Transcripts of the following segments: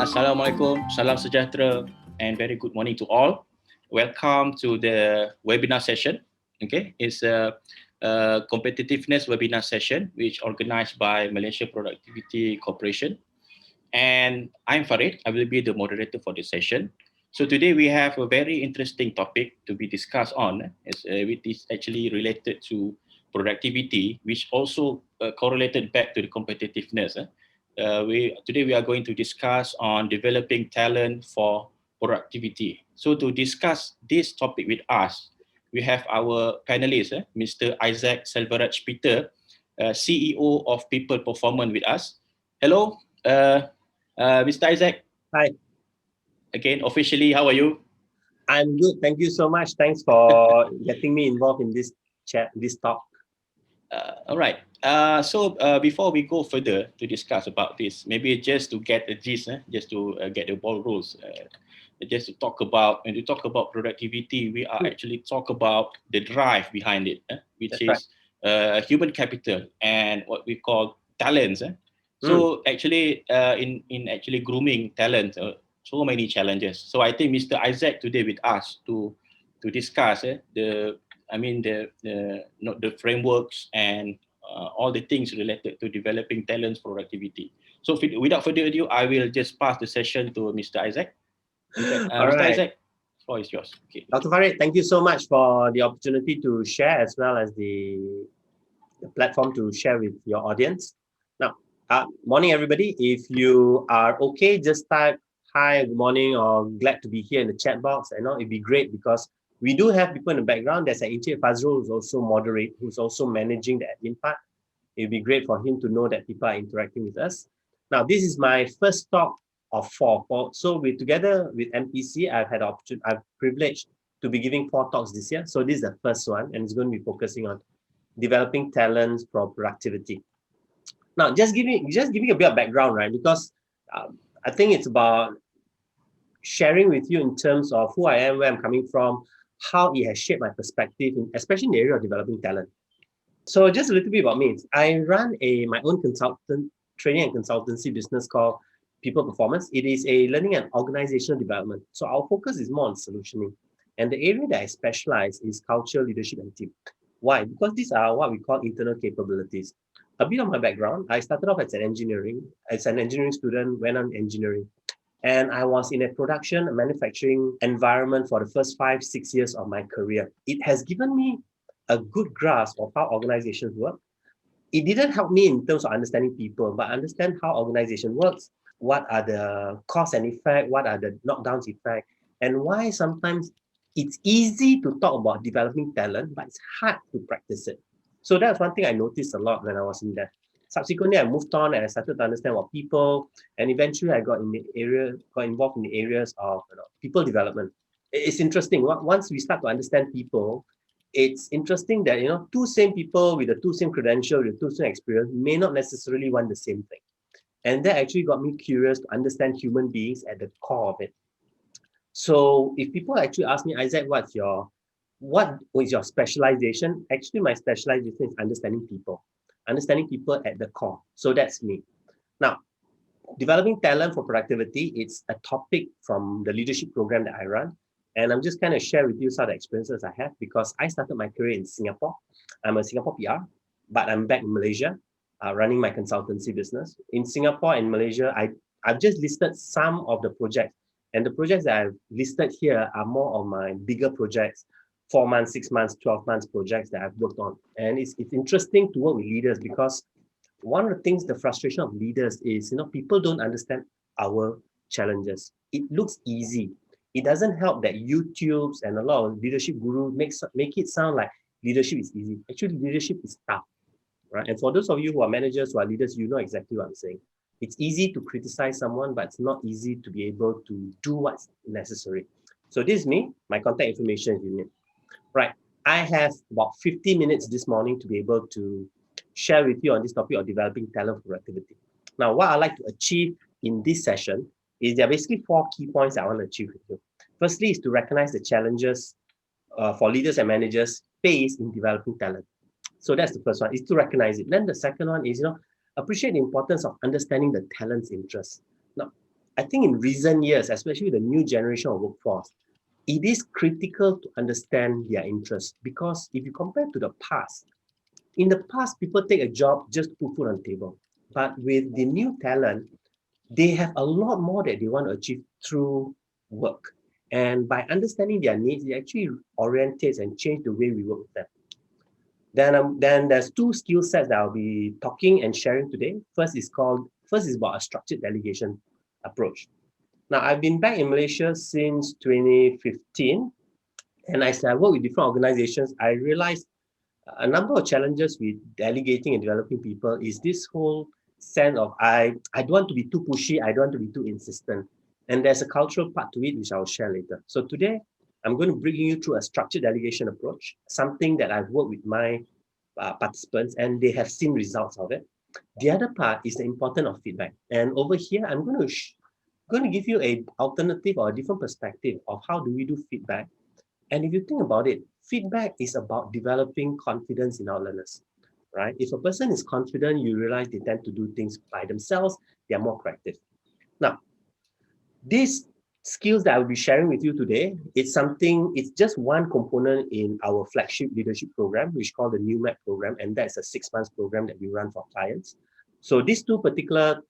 Assalamualaikum, salam sejahtera, and very good morning to all. Welcome to the webinar session. Okay, it's a competitiveness webinar session which organized by Malaysia Productivity Corporation. And I'm Farid. I will be the moderator for this session. So today we have a very interesting topic to be discussed on. It is actually related to productivity, which also correlated back to the competitiveness. Today we are going to discuss on developing talent for productivity. So to discuss this topic with us, we have our panelist, Mr. Isaac Selvaraj Peter, CEO of People Performance with us. Hello, Mr. Isaac. Hi. Again, officially, how are you? I'm good. Thank you so much. Thanks for getting me involved in this chat, this talk. All right. So before we go further to discuss about this, maybe just to get the gist, just to get the ball rolls, just to talk about, when we talk about productivity, we are actually talk about the drive behind it, which That's is human capital and what we call talents. So actually, in actually grooming talent, so many challenges. So I think Mr. Isaac today with us to discuss the frameworks and all the things related to developing talents productivity. So without further ado, I will just pass the session to Mr. Isaac. Mr. Isaac, the floor is yours. Okay. Dr. Farid, thank you so much for the opportunity to share as well as the platform to share with your audience. Now, morning everybody. If you are okay, just type hi, good morning, or glad to be here in the chat box. I know it'd be great because we do have people in the background. There's an Encik Fazrul who's also managing the admin part. It'd be great for him to know that people are interacting with us. Now, this is my first talk of four. So together with MPC, I've privileged to be giving 4 talks this year. So this is the first one, and it's going to be focusing on developing talents for productivity. Now, just giving a bit of background, right? Because I think it's about sharing with you in terms of who I am, where I'm coming from, how it has shaped my perspective, especially in the area of developing talent. So just a little bit about me. I run my own training and consultancy business called People Performance. It is a learning and organizational development. So our focus is more on solutioning. And the area that I specialize is culture, leadership, and team. Why? Because these are what we call internal capabilities. A bit of my background, I started off as an engineering student, went on engineering. And I was in a manufacturing environment for the first 5-6 years of my career. It has given me a good grasp of how organizations work. It didn't help me in terms of understanding people, but understand how organization works, what are the cause and effect, what are the knockdowns effect, and why sometimes it's easy to talk about developing talent, but it's hard to practice it. So that's one thing I noticed a lot when I was in there. Subsequently, I moved on and I started to understand what people, and eventually I got involved in the areas of people development. It's interesting. Once we start to understand people, it's interesting that two same people with the two same credentials, with the two same experience, may not necessarily want the same thing. And that actually got me curious to understand human beings at the core of it. So if people actually ask me, Isaac, what is your specialization? Actually, my specialization is understanding people at the core. So that's me. Now, developing talent for productivity, it's a topic from the leadership program that I run. And I'm just kind of share with you some of the experiences I have because I started my career in Singapore. I'm a Singapore PR, but I'm back in Malaysia running my consultancy business. In Singapore and Malaysia, I've just listed some of the projects. And the projects that I've listed here are more of my bigger projects, 4 months, 6 months, 12 months projects that I've worked on. And it's interesting to work with leaders because one of the things, the frustration of leaders is, people don't understand our challenges. It looks easy. It doesn't help that YouTubes and a lot of leadership gurus make it sound like leadership is easy. Actually, leadership is tough, right? And for those of you who are managers, who are leaders, you know exactly what I'm saying. It's easy to criticize someone, but it's not easy to be able to do what's necessary. So this is me, my contact information if you need. Right, I have about 50 minutes this morning to be able to share with you on this topic of developing talent for productivity. Now, what I like to achieve in this session is there are basically 4 key points I want to achieve with you. Firstly is to recognize the challenges for leaders and managers face in developing talent. So that's the first one, is to recognize it. Then the second one is, appreciate the importance of understanding the talent's interests. Now, I think in recent years, especially the new generation of workforce, it is critical to understand their interests, because if you compare to the past, in the past, people take a job just to put food on the table. But with the new talent, they have a lot more that they want to achieve through work. And by understanding their needs, it actually orientates and change the way we work with them. Then there's two skill sets that I'll be talking and sharing today. First is about a structured delegation approach. Now, I've been back in Malaysia since 2015. And as I work with different organizations, I realized a number of challenges with delegating and developing people is this whole sense of I don't want to be too pushy, I don't want to be too insistent. And there's a cultural part to it, which I'll share later. So today, I'm going to bring you through a structured delegation approach, something that I've worked with my participants, and they have seen results of it. The other part is the importance of feedback. And over here, I'm going to give you a alternative or a different perspective of how do we do feedback. And if you think about it, feedback is about developing confidence in our learners, right? If a person is confident, you realize they tend to do things by themselves, they are more proactive. Now, these skills that I will be sharing with you today, it's just one component in our flagship leadership program, which is called the New Map program, and that's a 6-month program that we run for clients. So these two particular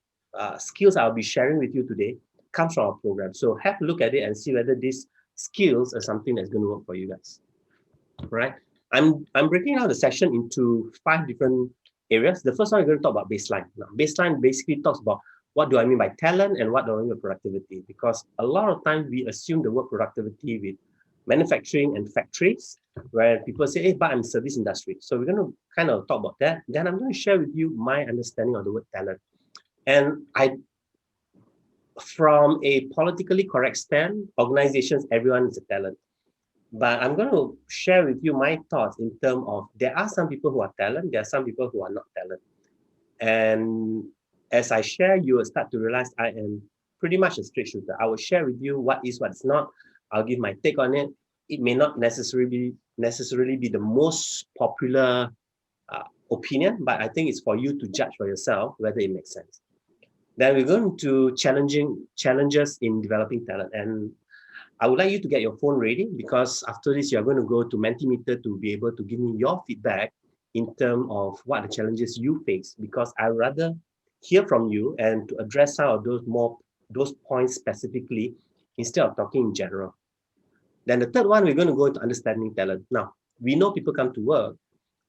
skills I'll be sharing with you today comes from our program. So have a look at it and see whether these skills are something that's going to work for you guys. Right? I'm breaking down the session into 5 different areas. The first one, we're going to talk about baseline. Now, baseline basically talks about what do I mean by talent and what do I mean by productivity, because a lot of times we assume the word productivity with manufacturing and factories, where people say, hey, but I'm service industry. So we're going to kind of talk about that. Then I'm going to share with you my understanding of the word talent. And from a politically correct stand, organizations, everyone is a talent. But I'm going to share with you my thoughts in terms of there are some people who are talent, there are some people who are not talent. And as I share, you will start to realize I am pretty much a straight shooter. I will share with you what is, what is not. I'll give my take on it. It may not necessarily be the most popular opinion, but I think it's for you to judge for yourself whether it makes sense. Then we're going to challenges in developing talent. And I would like you to get your phone ready, because after this, you're going to go to Mentimeter to be able to give me your feedback in terms of what the challenges you face, because I'd rather hear from you and to address some of those points specifically instead of talking in general. Then the third one, we're going to go into understanding talent. Now, we know people come to work,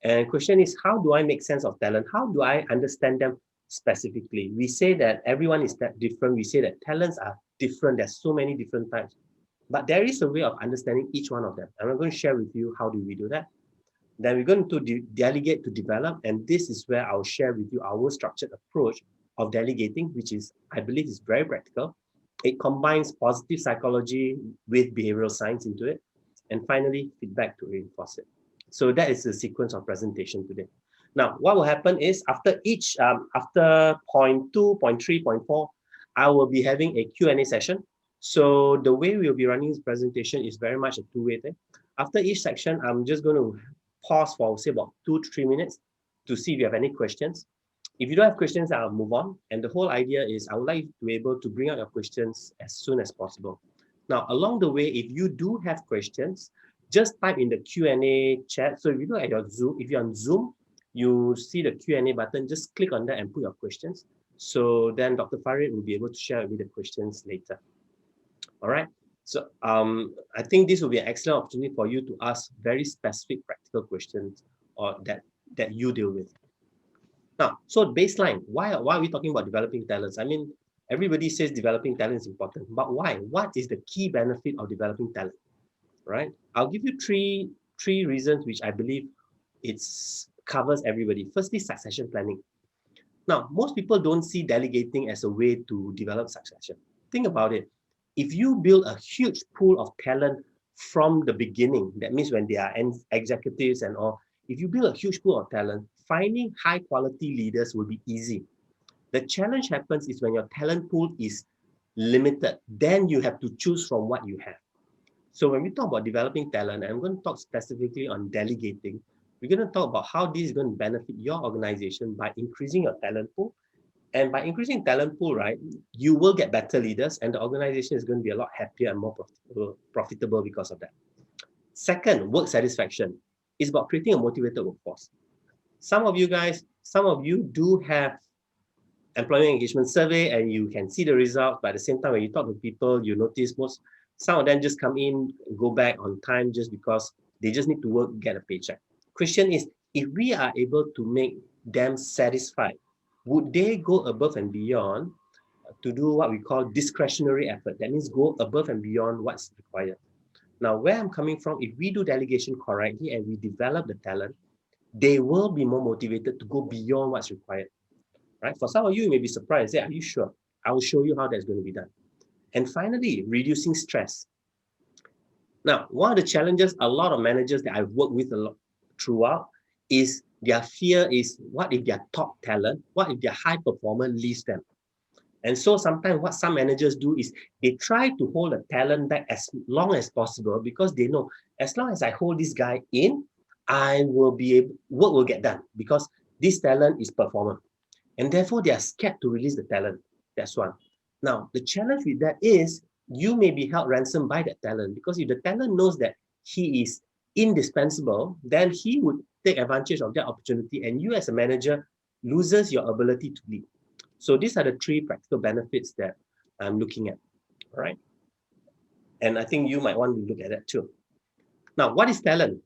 and the question is, how do I make sense of talent? How do I understand them specifically? We say that everyone is that different. We say that talents are different. There's so many different types. But there is a way of understanding each one of them. And I'm going to share with you how do we do that. Then we're going to delegate to develop. And this is where I'll share with you our structured approach of delegating, which is, I believe, is very practical. It combines positive psychology with behavioral science into it. And finally, feedback to reinforce it. So that is the sequence of presentation today. Now, what will happen is after point 2, point 3, point 4, I will be having a Q&A session. So the way we'll be running this presentation is very much a two-way thing. After each section, I'm just going to pause for, say, about 2 to 3 minutes to see if you have any questions. If you don't have questions, I'll move on. And the whole idea is I would like you to be able to bring out your questions as soon as possible. Now, along the way, if you do have questions, just type in the Q&A chat. So if you look at your Zoom, if you're on Zoom, you see the Q&A button, just click on that and put your questions. So then Dr. Farid will be able to share with me the questions later. All right. So I think this will be an excellent opportunity for you to ask very specific practical questions or that you deal with. Now, so baseline, why are we talking about developing talents? I mean, everybody says developing talent is important, but why? What is the key benefit of developing talent? Right? I'll give you three reasons which I believe it covers everybody. Firstly, succession planning. Now, most people don't see delegating as a way to develop succession. Think about it. If you build a huge pool of talent from the beginning, that means when they are executives and all, if you build a huge pool of talent, finding high quality leaders will be easy. The challenge happens is when your talent pool is limited, then you have to choose from what you have. So when we talk about developing talent, and I'm going to talk specifically on delegating, we're going to talk about how this is going to benefit your organization by increasing your talent pool And by increasing talent pool, right, you will get better leaders and the organization is going to be a lot happier and more profitable because of that. Second, work satisfaction is about creating a motivated workforce. Some of you do have employee engagement survey and you can see the results, but at the same time, when you talk to people, you notice some of them just come in, go back on time just because they just need to work, get a paycheck. Question is, if we are able to make them satisfied, would they go above and beyond to do what we call discretionary effort? That means go above and beyond what's required. Now, where I'm coming from, if we do delegation correctly and we develop the talent, they will be more motivated to go beyond what's required. Right? For some of you may be surprised. Say, are you sure? I will show you how that's going to be done. And finally, reducing stress. Now, one of the challenges a lot of managers that I've worked with a lot throughout is their fear is, what if their top talent, what if their high performer leaves them? And so sometimes what some managers do is they try to hold a talent back as long as possible because they know as long as I hold this guy in, I will be able, work will get done because this talent is performer. And therefore, they are scared to release the talent. That's one. Now, the challenge with that is you may be held ransom by that talent because if the talent knows that he is indispensable, then he would take advantage of that opportunity and you as a manager loses your ability to lead. So these are the three practical benefits that I'm looking at, all right? And I think you might want to look at that too. Now, what is talent?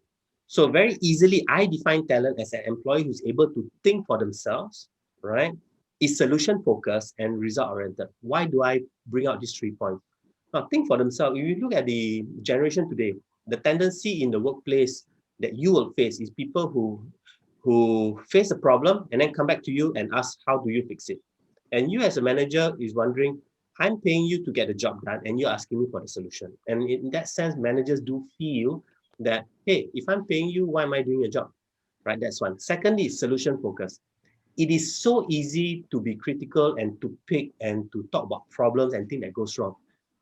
So very easily, I define talent as an employee who's able to think for themselves, right? Is solution focused and result oriented. Why do I bring out these 3 points? Now, think for themselves. If you look at the generation today, the tendency in the workplace that you will face is people who face a problem and then come back to you and ask, how do you fix it? And you as a manager is wondering, I'm paying you to get the job done and you're asking me for the solution. And in that sense, managers do feel that, hey, if I'm paying you, why am I doing a job? Right, that's one. Secondly, solution focus. It is so easy to be critical and to pick and to talk about problems and things that goes wrong.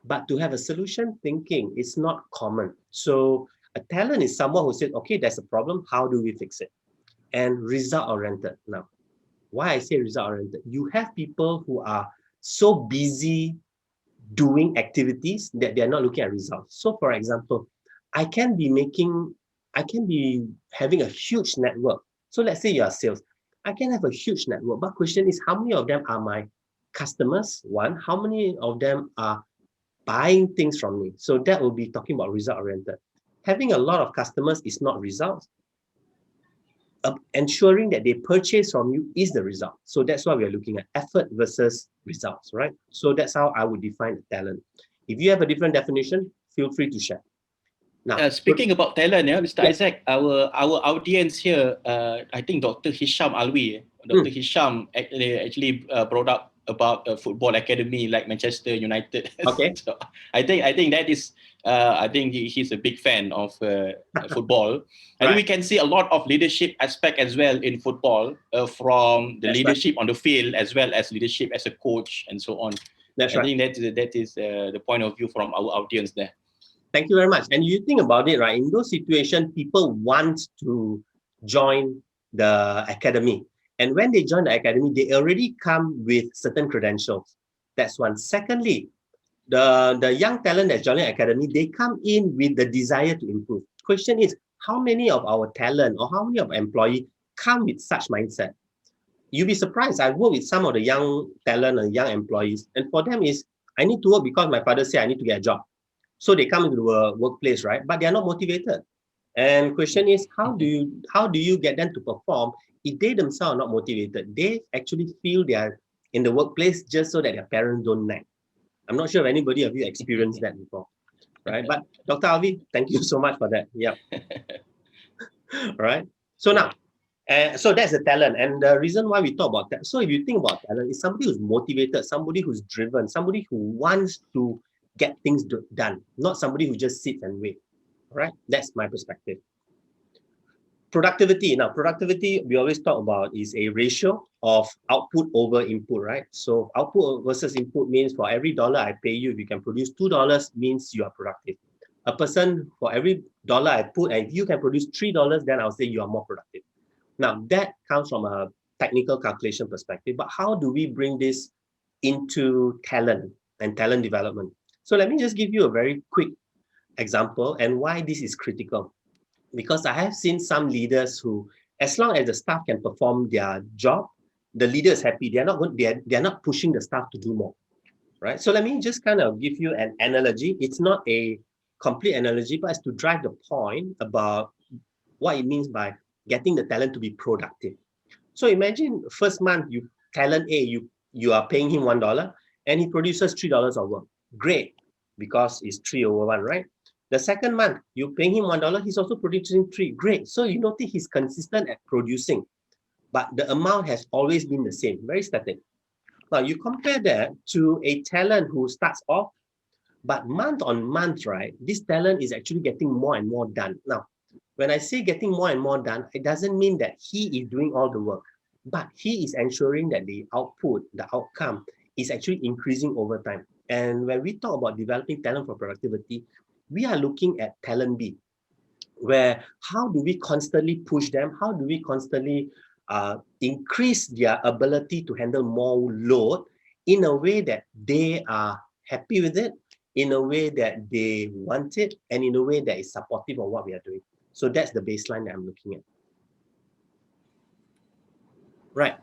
But to have a solution thinking is not common. So a talent is someone who said, okay, there's a problem. How do we fix it? And result oriented. Now, why I say result oriented? You have people who are so busy doing activities that they're not looking at results. So for example, I can be having a huge network. So let's say you're sales. I can have a huge network, but question is how many of them are my customers? One, how many of them are buying things from me? So that will be talking about result oriented. Having a lot of customers is not results. Ensuring that they purchase from you is the result. So that's why we're looking at effort versus results, right? So that's how I would define talent. If you have a different definition, feel free to share. Now, speaking about talent, Mr. Isaac, our audience here, I think Dr. Hisham Alwi, Dr. Hisham actually brought up about a football academy like Manchester United. Okay. So I think that is, I think he's a big fan of football. I think we can see a lot of leadership aspect as well in football, from the leadership on the field as well as leadership as a coach and so on. I think that is the point of view from our audience there. Thank you very much. And you think about it, right? In those situations, people want to join the academy. And when they join the academy, they already come with certain credentials. That's one. Secondly, the young talent that's joining the academy, they come in with the desire to improve. Question is, how many of our talent or how many of our employees come with such mindset? You'll be surprised. I work with some of the young talent and young employees, and for them is, I need to work because my father said I need to get a job. So they come into the workplace, right? But they are not motivated. And question is, how do you get them to perform if they themselves are not motivated? They actually feel they are in the workplace just so that their parents don't nag. I'm not sure if anybody of you experienced that before, right? But Dr. Alvi, thank you so much for that. Yeah. All right. So now, so that's the talent. And the reason why we talk about that. So if you think about talent, it's somebody who's motivated, somebody who's driven, somebody who wants to get things done, not somebody who just sits and waits. All right. That's my perspective. Productivity. Now, productivity, we always talk about is a ratio of output over input, right? So output versus input means for every dollar I pay you, if you can produce $2, means you are productive. A person, for every dollar I put, and if you can produce $3, then I'll say you are more productive. Now, that comes from a technical calculation perspective, but how do we bring this into talent and talent development? So let me just give you a very quick example and why this is critical. Because I have seen some leaders who, as long as the staff can perform their job, the leader is happy. They're not pushing the staff to do more, right? So let me just kind of give you an analogy. It's not a complete analogy, but it's to drive the point about what it means by getting the talent to be productive. So imagine first month, talent A, you are paying him $1 and he produces $3 of work. Great, because it's 3/1, right? The second month, you're paying him $1, he's also producing 3. Great. So you notice he's consistent at producing, but the amount has always been the same, very static. Now you compare that to a talent who starts off, but month on month, right? This talent is actually getting more and more done. Now, when I say getting more and more done, it doesn't mean that he is doing all the work, but he is ensuring that the output, the outcome is actually increasing over time. And when we talk about developing talent for productivity, we are looking at talent B, where how do we constantly push them? How do we constantly increase their ability to handle more load in a way that they are happy with it, in a way that they want it, and in a way that is supportive of what we are doing. So that's the baseline that I'm looking at. Right.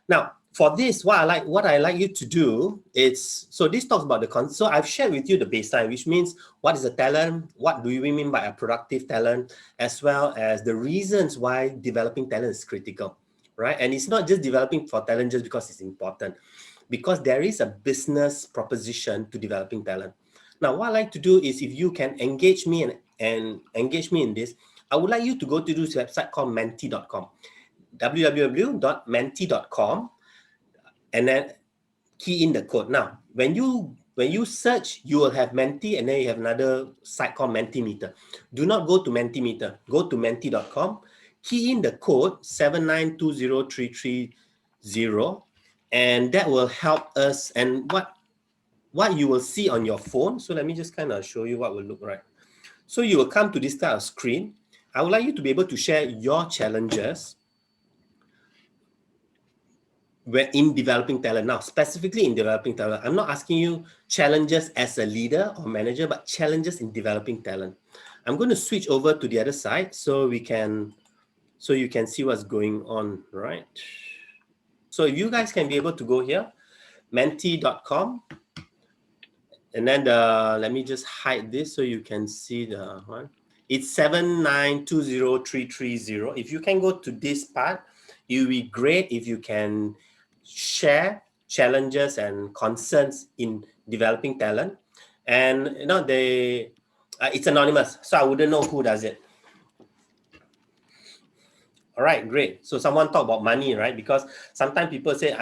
Now, for this, what I like you to do is, so this talks about so I've shared with you the baseline, which means what is a talent, what do we mean by a productive talent, as well as the reasons why developing talent is critical, right? And it's not just developing for talent just because it's important, because there is a business proposition to developing talent. Now, what I like to do is, if you can engage me and engage me in this, I would like you to go to this website called menti.com, www.menti.com, and then key in the code. Now, when you search, you will have Menti, and then you have another site called Mentimeter. Do not go to Mentimeter. Go to Menti.com, key in the code 7920330, and that will help us. And what you will see on your phone. So let me just kind of show you what will look like. So you will come to this type of screen. I would like you to be able to share your challenges in developing talent. Now, specifically in developing talent, I'm not asking you challenges as a leader or manager, but challenges in developing talent. I'm going to switch over to the other side so you can see what's going on, right? So if you guys can be able to go here, menti.com, and then let me just hide this so you can see the one. It's 7920330. If you can go to this part, it would be great if you can share challenges and concerns in developing talent. And it's anonymous, so I wouldn't know who does it. All right, great. So someone talk about money, right? Because sometimes people say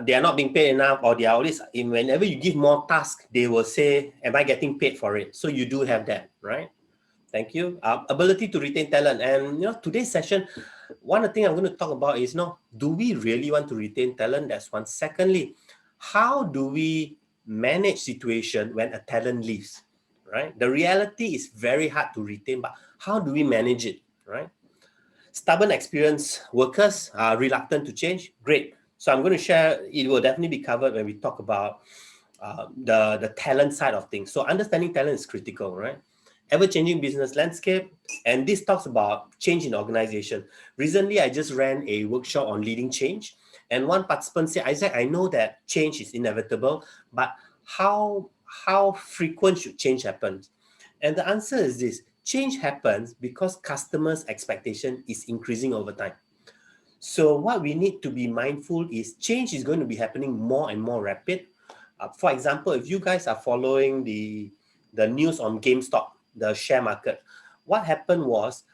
they are not being paid enough, or they are always, whenever you give more tasks, they will say, am I getting paid for it? So you do have that, right? Thank you. Ability to retain talent. And today's session, one of the things I'm going to talk about is, do we really want to retain talent? That's one. Secondly, how do we manage situation when a talent leaves, right? The reality is very hard to retain, but how do we manage it, right? Stubborn, experienced workers are reluctant to change. Great. So I'm going to share, it will definitely be covered when we talk about the talent side of things. So understanding talent is critical, right? Ever-changing business landscape, and this talks about change in organization. Recently, I just ran a workshop on leading change, and one participant said, Isaac, I know that change is inevitable, but how frequent should change happen? And the answer is this: change happens because customers' expectation is increasing over time. So what we need to be mindful is change is going to be happening more and more rapid. For example, if you guys are following the news on GameStop, the share market, what happened was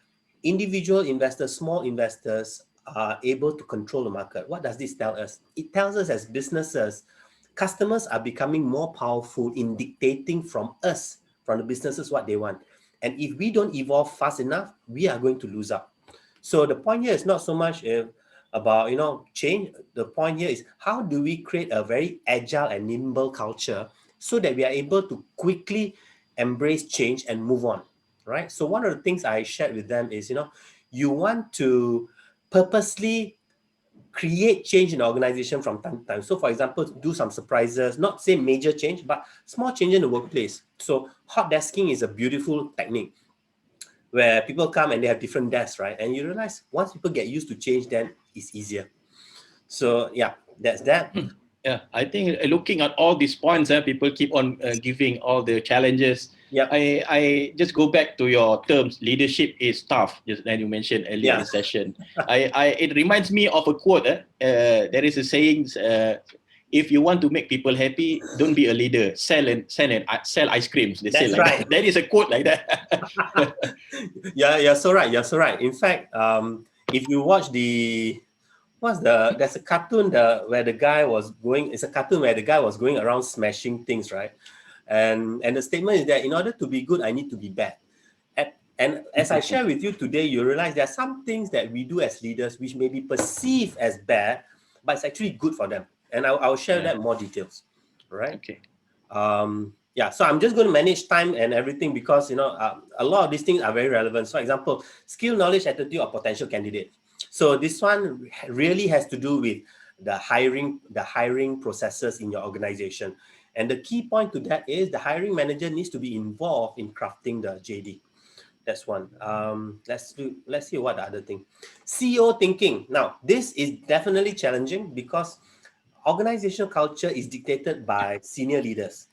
individual investors, small investors are able to control the market. What does this tell us? It tells us as businesses, customers are becoming more powerful in dictating from us, from the businesses, what they want. And if we don't evolve fast enough, we are going to lose out. So the point here is not so much about change. The point here is, how do we create a very agile and nimble culture so that we are able to quickly embrace change and move on, right? So one of the things I shared with them is, you want to purposely create change in the organization from time to time. So for example, do some surprises, not say major change, but small change in the workplace. So hot desking is a beautiful technique where people come and they have different desks, right? And you realize once people get used to change, then it's easier. So yeah, that's that. Yeah, I think looking at all these points, people keep on giving all the challenges. Yep. I just go back to your terms. Leadership is tough, just like you mentioned earlier in the session. It reminds me of a quote. There is a saying: if you want to make people happy, don't be a leader. Sell ice creams. They say That's like right. that. There is a quote like that. Yeah, you're so right. You're so right. In fact, if you watch there's a cartoon where the guy was going. It's a cartoon where the guy was going around smashing things, right? And the statement is that in order to be good, I need to be bad. And as I share with you today, you realize there are some things that we do as leaders which may be perceived as bad, but it's actually good for them. And I'll share that more details. All right. Okay. Yeah, so I'm just going to manage time and everything because a lot of these things are very relevant. So, for example, skill, knowledge, attitude of potential candidate. So this one really has to do with the hiring processes in your organization. And the key point to that is the hiring manager needs to be involved in crafting the JD. That's one. Let's see what the other thing. CEO thinking. Now, this is definitely challenging because organizational culture is dictated by senior leaders.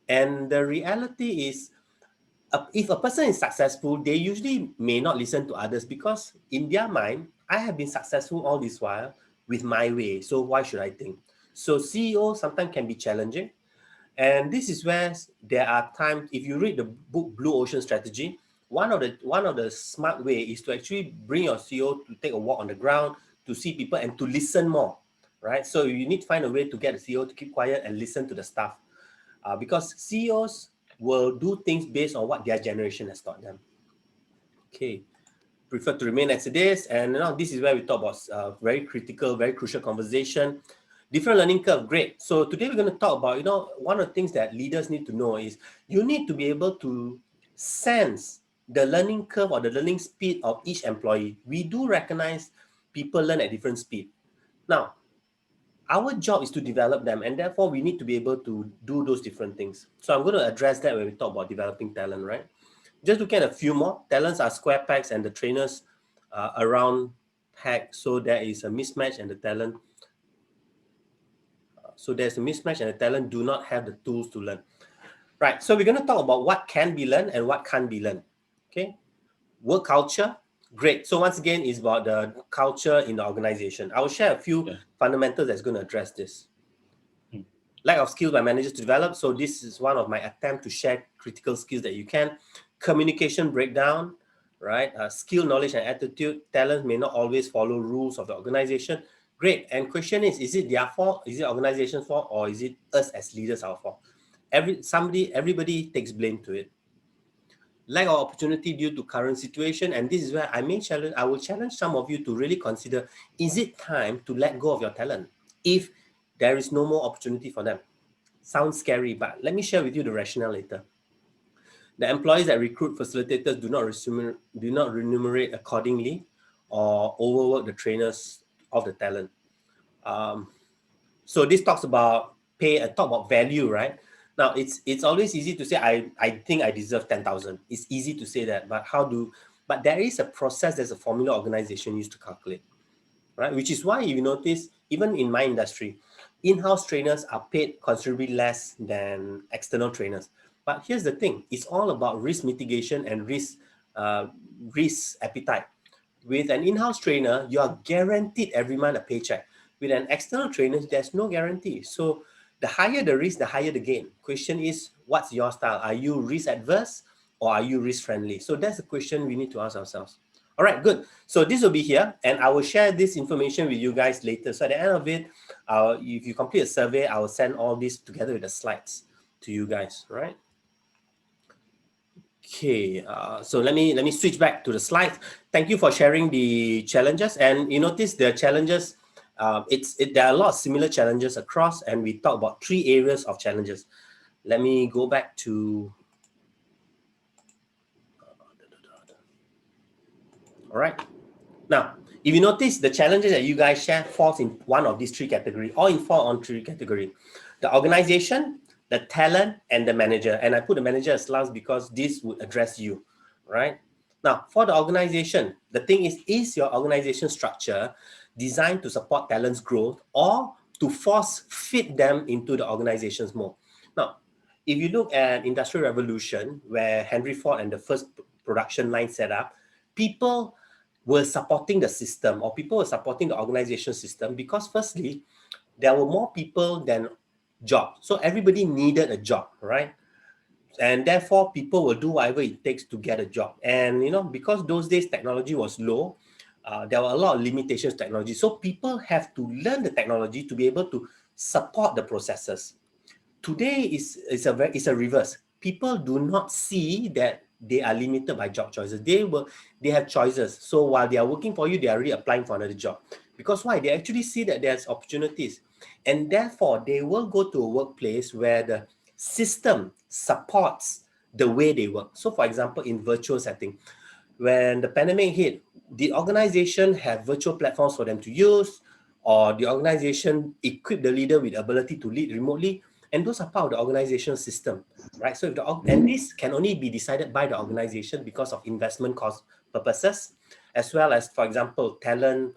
And the reality is, if a person is successful, they usually may not listen to others because in their mind, I have been successful all this while with my way. So why should I think? So CEO sometimes can be challenging. And this is where there are times, if you read the book Blue Ocean Strategy, one of the smart way is to actually bring your CEO to take a walk on the ground, to see people and to listen more, right? So you need to find a way to get the CEO to keep quiet and listen to the staff. Because CEOs will do things based on what their generation has taught them. Okay, prefer to remain as it is. And now this is where we talk about very critical, very crucial conversation. Different learning curve, great. So today we're going to talk about, one of the things that leaders need to know is you need to be able to sense the learning curve or the learning speed of each employee. We do recognize people learn at different speed. Now, our job is to develop them, and therefore we need to be able to do those different things. So I'm going to address that when we talk about developing talent, right? Just look at a few more. Talents are square pegs and the trainers around peg. So there is a mismatch and the talent. So there's a mismatch and the talent do not have the tools to learn. Right, so we're going to talk about what can be learned and what can't be learned. Okay, work culture, great. So once again, it's about the culture in the organization. I will share a few fundamentals that's going to address this. Lack of skills by managers to develop. So this is one of my attempts to share critical skills that you can. Communication breakdown, right? Skill, knowledge, and attitude. Talent may not always follow rules of the organization. Great. And question is it their fault? Is it organization's fault? Or is it us as leaders our fault? Everybody takes blame to it. Lack of opportunity due to current situation. And this is where I will challenge some of you to really consider, is it time to let go of your talent if there is no more opportunity for them? Sounds scary, but let me share with you the rationale later. The employees that recruit facilitators do not remunerate accordingly or overwork the trainers of the talent. So this talks about pay, talk about value, right? Now it's always easy to say I think I deserve 10,000. It's easy to say that, but there is a process, there's a formula organization used to calculate, right? Which is why you notice even in my industry, in-house trainers are paid considerably less than external trainers. But here's the thing: it's all about risk mitigation and risk appetite. With an in-house trainer, you are guaranteed every month a paycheck. With an external trainer, there's no guarantee. So the higher the risk, the higher the gain. Question is, what's your style? Are you risk adverse or are you risk friendly? So that's the question we need to ask ourselves. All right, good. So this will be here, and I will share this information with you guys later. So at the end of it, if you complete a survey, I will send all this together with the slides to you guys, right? Okay, so let me switch back to the slides. Thank you for sharing the challenges, and you notice the challenges. There are a lot of similar challenges across, and we talk about 3 areas of challenges. Let me go back to. All right. Now, If you notice, the challenges that you guys share falls in one of these three categories, or in fall on three category: the organization, the talent, and the manager. And I put the manager as last because this would address you, right? Now, for the organization, the thing is your organization structure designed to support talent's growth or to force fit them into the organization's mold? Now, if you look at Industrial Revolution, where Henry Ford and the first production line set up, people were supporting the system, or people were supporting the organization system, because firstly, there were more people than jobs. So everybody needed a job, right? And therefore, people will do whatever it takes to get a job. And, because those days technology was low, there were a lot of limitations to technology. So people have to learn the technology to be able to support the processes. Today is a reverse. People do not see that they are limited by job choices. They have choices. So while they are working for you, they are already applying for another job. Because why? They actually see that there's opportunities. And therefore, they will go to a workplace where the system supports the way they work. So for example, in virtual setting, when the pandemic hit, the organization have virtual platforms for them to use, or the organization equip the leader with ability to lead remotely, and those are part of the organizational system, right? So and this can only be decided by the organization because of investment cost purposes, as well as, for example, talent,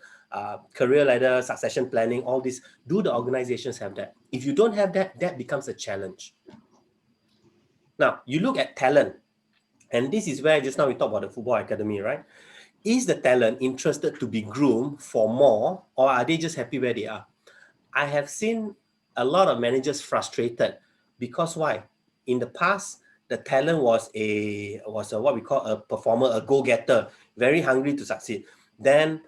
career ladder, succession planning, all this. Do the organizations have that? If you don't have that, that becomes a challenge. Now, you look at talent, and this is where just now we talked about the football academy, right? Is the talent interested to be groomed for more, or are they just happy where they are? I have seen a lot of managers frustrated because why? In the past, the talent was a what we call a performer, a go-getter, very hungry to succeed. Then,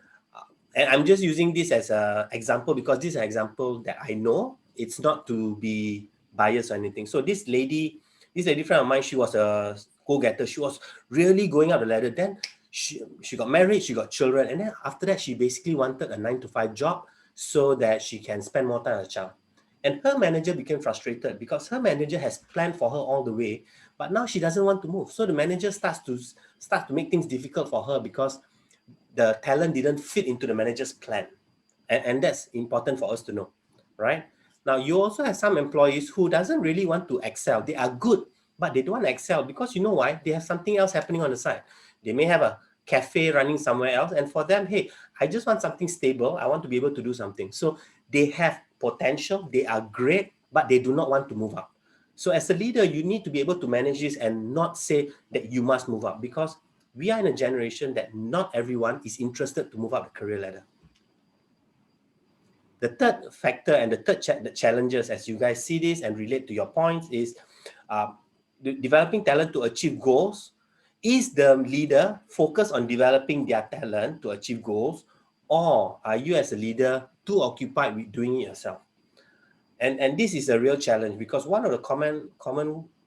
and I'm just using this as an example because this is an example that I know. It's not to be biased or anything. So this lady friend of mine, she was a go-getter. She was really going up the ladder. Then she got married, she got children, and then after that, she basically wanted a 9-to-5 job so that she can spend more time with her child. And her manager became frustrated because her manager has planned for her all the way, but now she doesn't want to move. So the manager starts to make things difficult for her because the talent didn't fit into the manager's plan. And that's important for us to know, right? Now, you also have some employees who doesn't really want to excel. They are good, but they don't want to excel because you know why? They have something else happening on the side. They may have a cafe running somewhere else. And for them, hey, I just want something stable. I want to be able to do something. So they have potential. They are great, but they do not want to move up. So as a leader, you need to be able to manage this and not say that you must move up, because we are in a generation that not everyone is interested to move up the career ladder. The third factor and the third the challenges, as you guys see this and relate to your points, is developing talent to achieve goals. Is the leader focused on developing their talent to achieve goals, or are you as a leader too occupied with doing it yourself? And this is a real challenge, because one of the common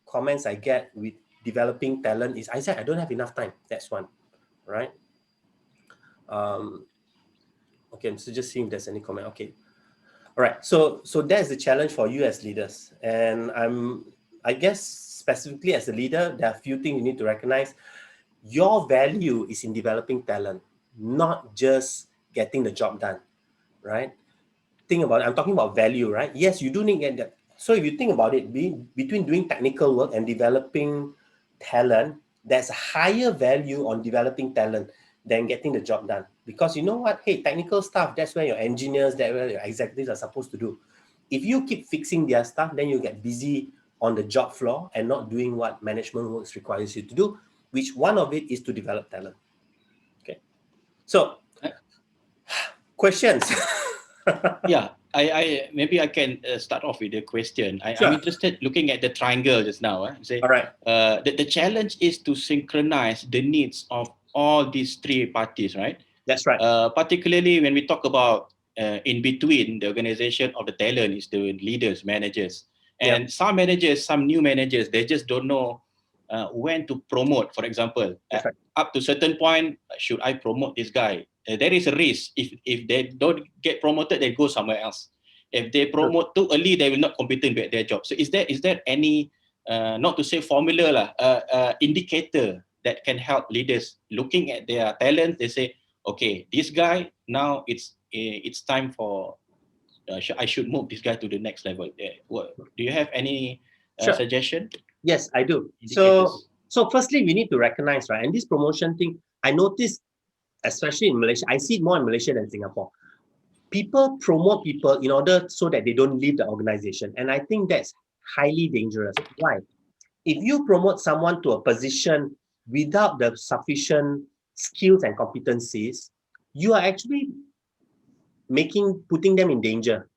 comments I get with developing talent is, I said, I don't have enough time. That's one, right? Okay, so just seeing if there's any comment. Okay. All right. So that's the challenge for you as leaders. And I guess specifically as a leader, there are a few things you need to recognize. Your value is in developing talent, not just getting the job done, right? Think about it. I'm talking about value, right? Yes, you do need to get that. So if you think about it, between doing technical work and developing talent, there's a higher value on developing talent than getting the job done. Because you know what? Hey, technical stuff, that's where your engineers, that's where your executives are supposed to do. If you keep fixing their stuff, then you get busy on the job floor and not doing what management works requires you to do, which one of it is to develop talent. Okay. So, questions? Yeah, I maybe I can start off with a question. Sure. I'm interested looking at the triangle just now. Say, all right. The challenge is to synchronize the needs of all these three parties, right? That's right. Particularly when we talk about in between the organization of the talent is the leaders, managers, and some managers, some new managers, they just don't know when to promote. For example, up to certain point, should I promote this guy? There is a risk if they don't get promoted, they go somewhere else. If they promote too early, they will not competent with their job. So is there any not to say formula indicator that can help leaders looking at their talent? They say, okay, this guy now it's time for I should move this guy to the next level. Do you have any Sure. suggestion? Yes, I do. Indicators? So firstly, we need to recognize, right? And this promotion thing, I noticed, especially in Malaysia, I see it more in Malaysia than Singapore. People promote people in order so that they don't leave the organization. And I think that's highly dangerous. Why? If you promote someone to a position without the sufficient skills and competencies, you are actually putting them in danger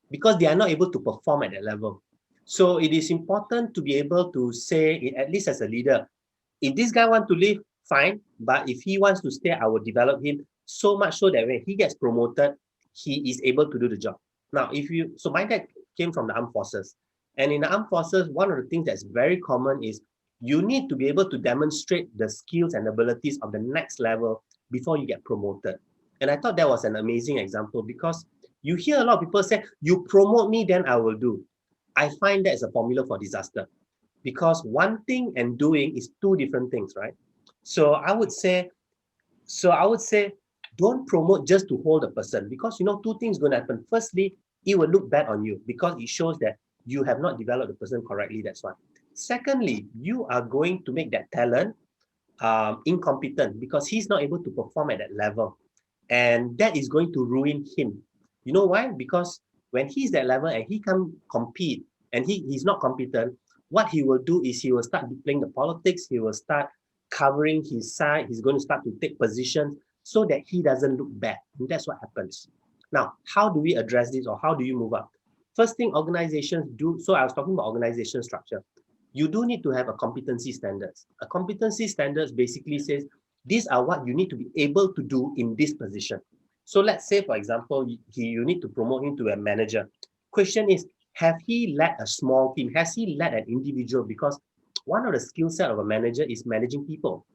because they are not able to perform at that level. So it is important to be able to say, at least as a leader, if this guy wants to leave, fine. But if he wants to stay, I will develop him so much so that when he gets promoted, he is able to do the job. Now, so my dad came from the armed forces. And in the armed forces, one of the things that's very common is you need to be able to demonstrate the skills and abilities of the next level before you get promoted. And I thought that was an amazing example because you hear a lot of people say, you promote me, then I will do. I find that is a formula for disaster because wanting and doing is two different things, right? So I would say, don't promote just to hold a person because two things going to happen. Firstly, it will look bad on you because it shows that you have not developed the person correctly. That's one. Secondly, you are going to make that talent incompetent because he's not able to perform at that level. And that is going to ruin him. You know why? Because when he's that level and he can't compete and he's not competent, what he will do is he will start playing the politics. He will start covering his side. He's going to start to take positions so that he doesn't look bad. And that's what happens. Now, how do we address this or how do you move up? First thing organizations do, so I was talking about organization structure. You do need to have a competency standards. A competency standards basically says, these are what you need to be able to do in this position. So let's say, for example, you need to promote him to a manager. Question is, have he led a small team? Has he led an individual? Because one of the skill set of a manager is managing people.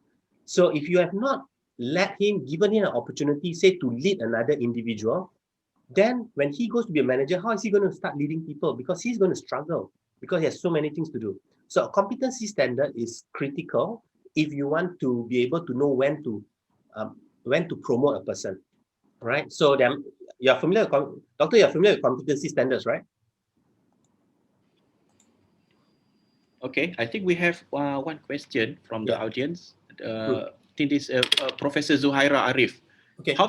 So if you have not given him an opportunity, say, to lead another individual, then when he goes to be a manager, how is he going to start leading people? Because he's going to struggle because he has so many things to do. So a competency standard is critical if you want to be able to know when to promote a person, right? So then you're familiar with, Doctor, you're familiar with competency standards, right? Okay, I think we have one question from the audience. I think this Professor Zuhaira Arif. Okay. How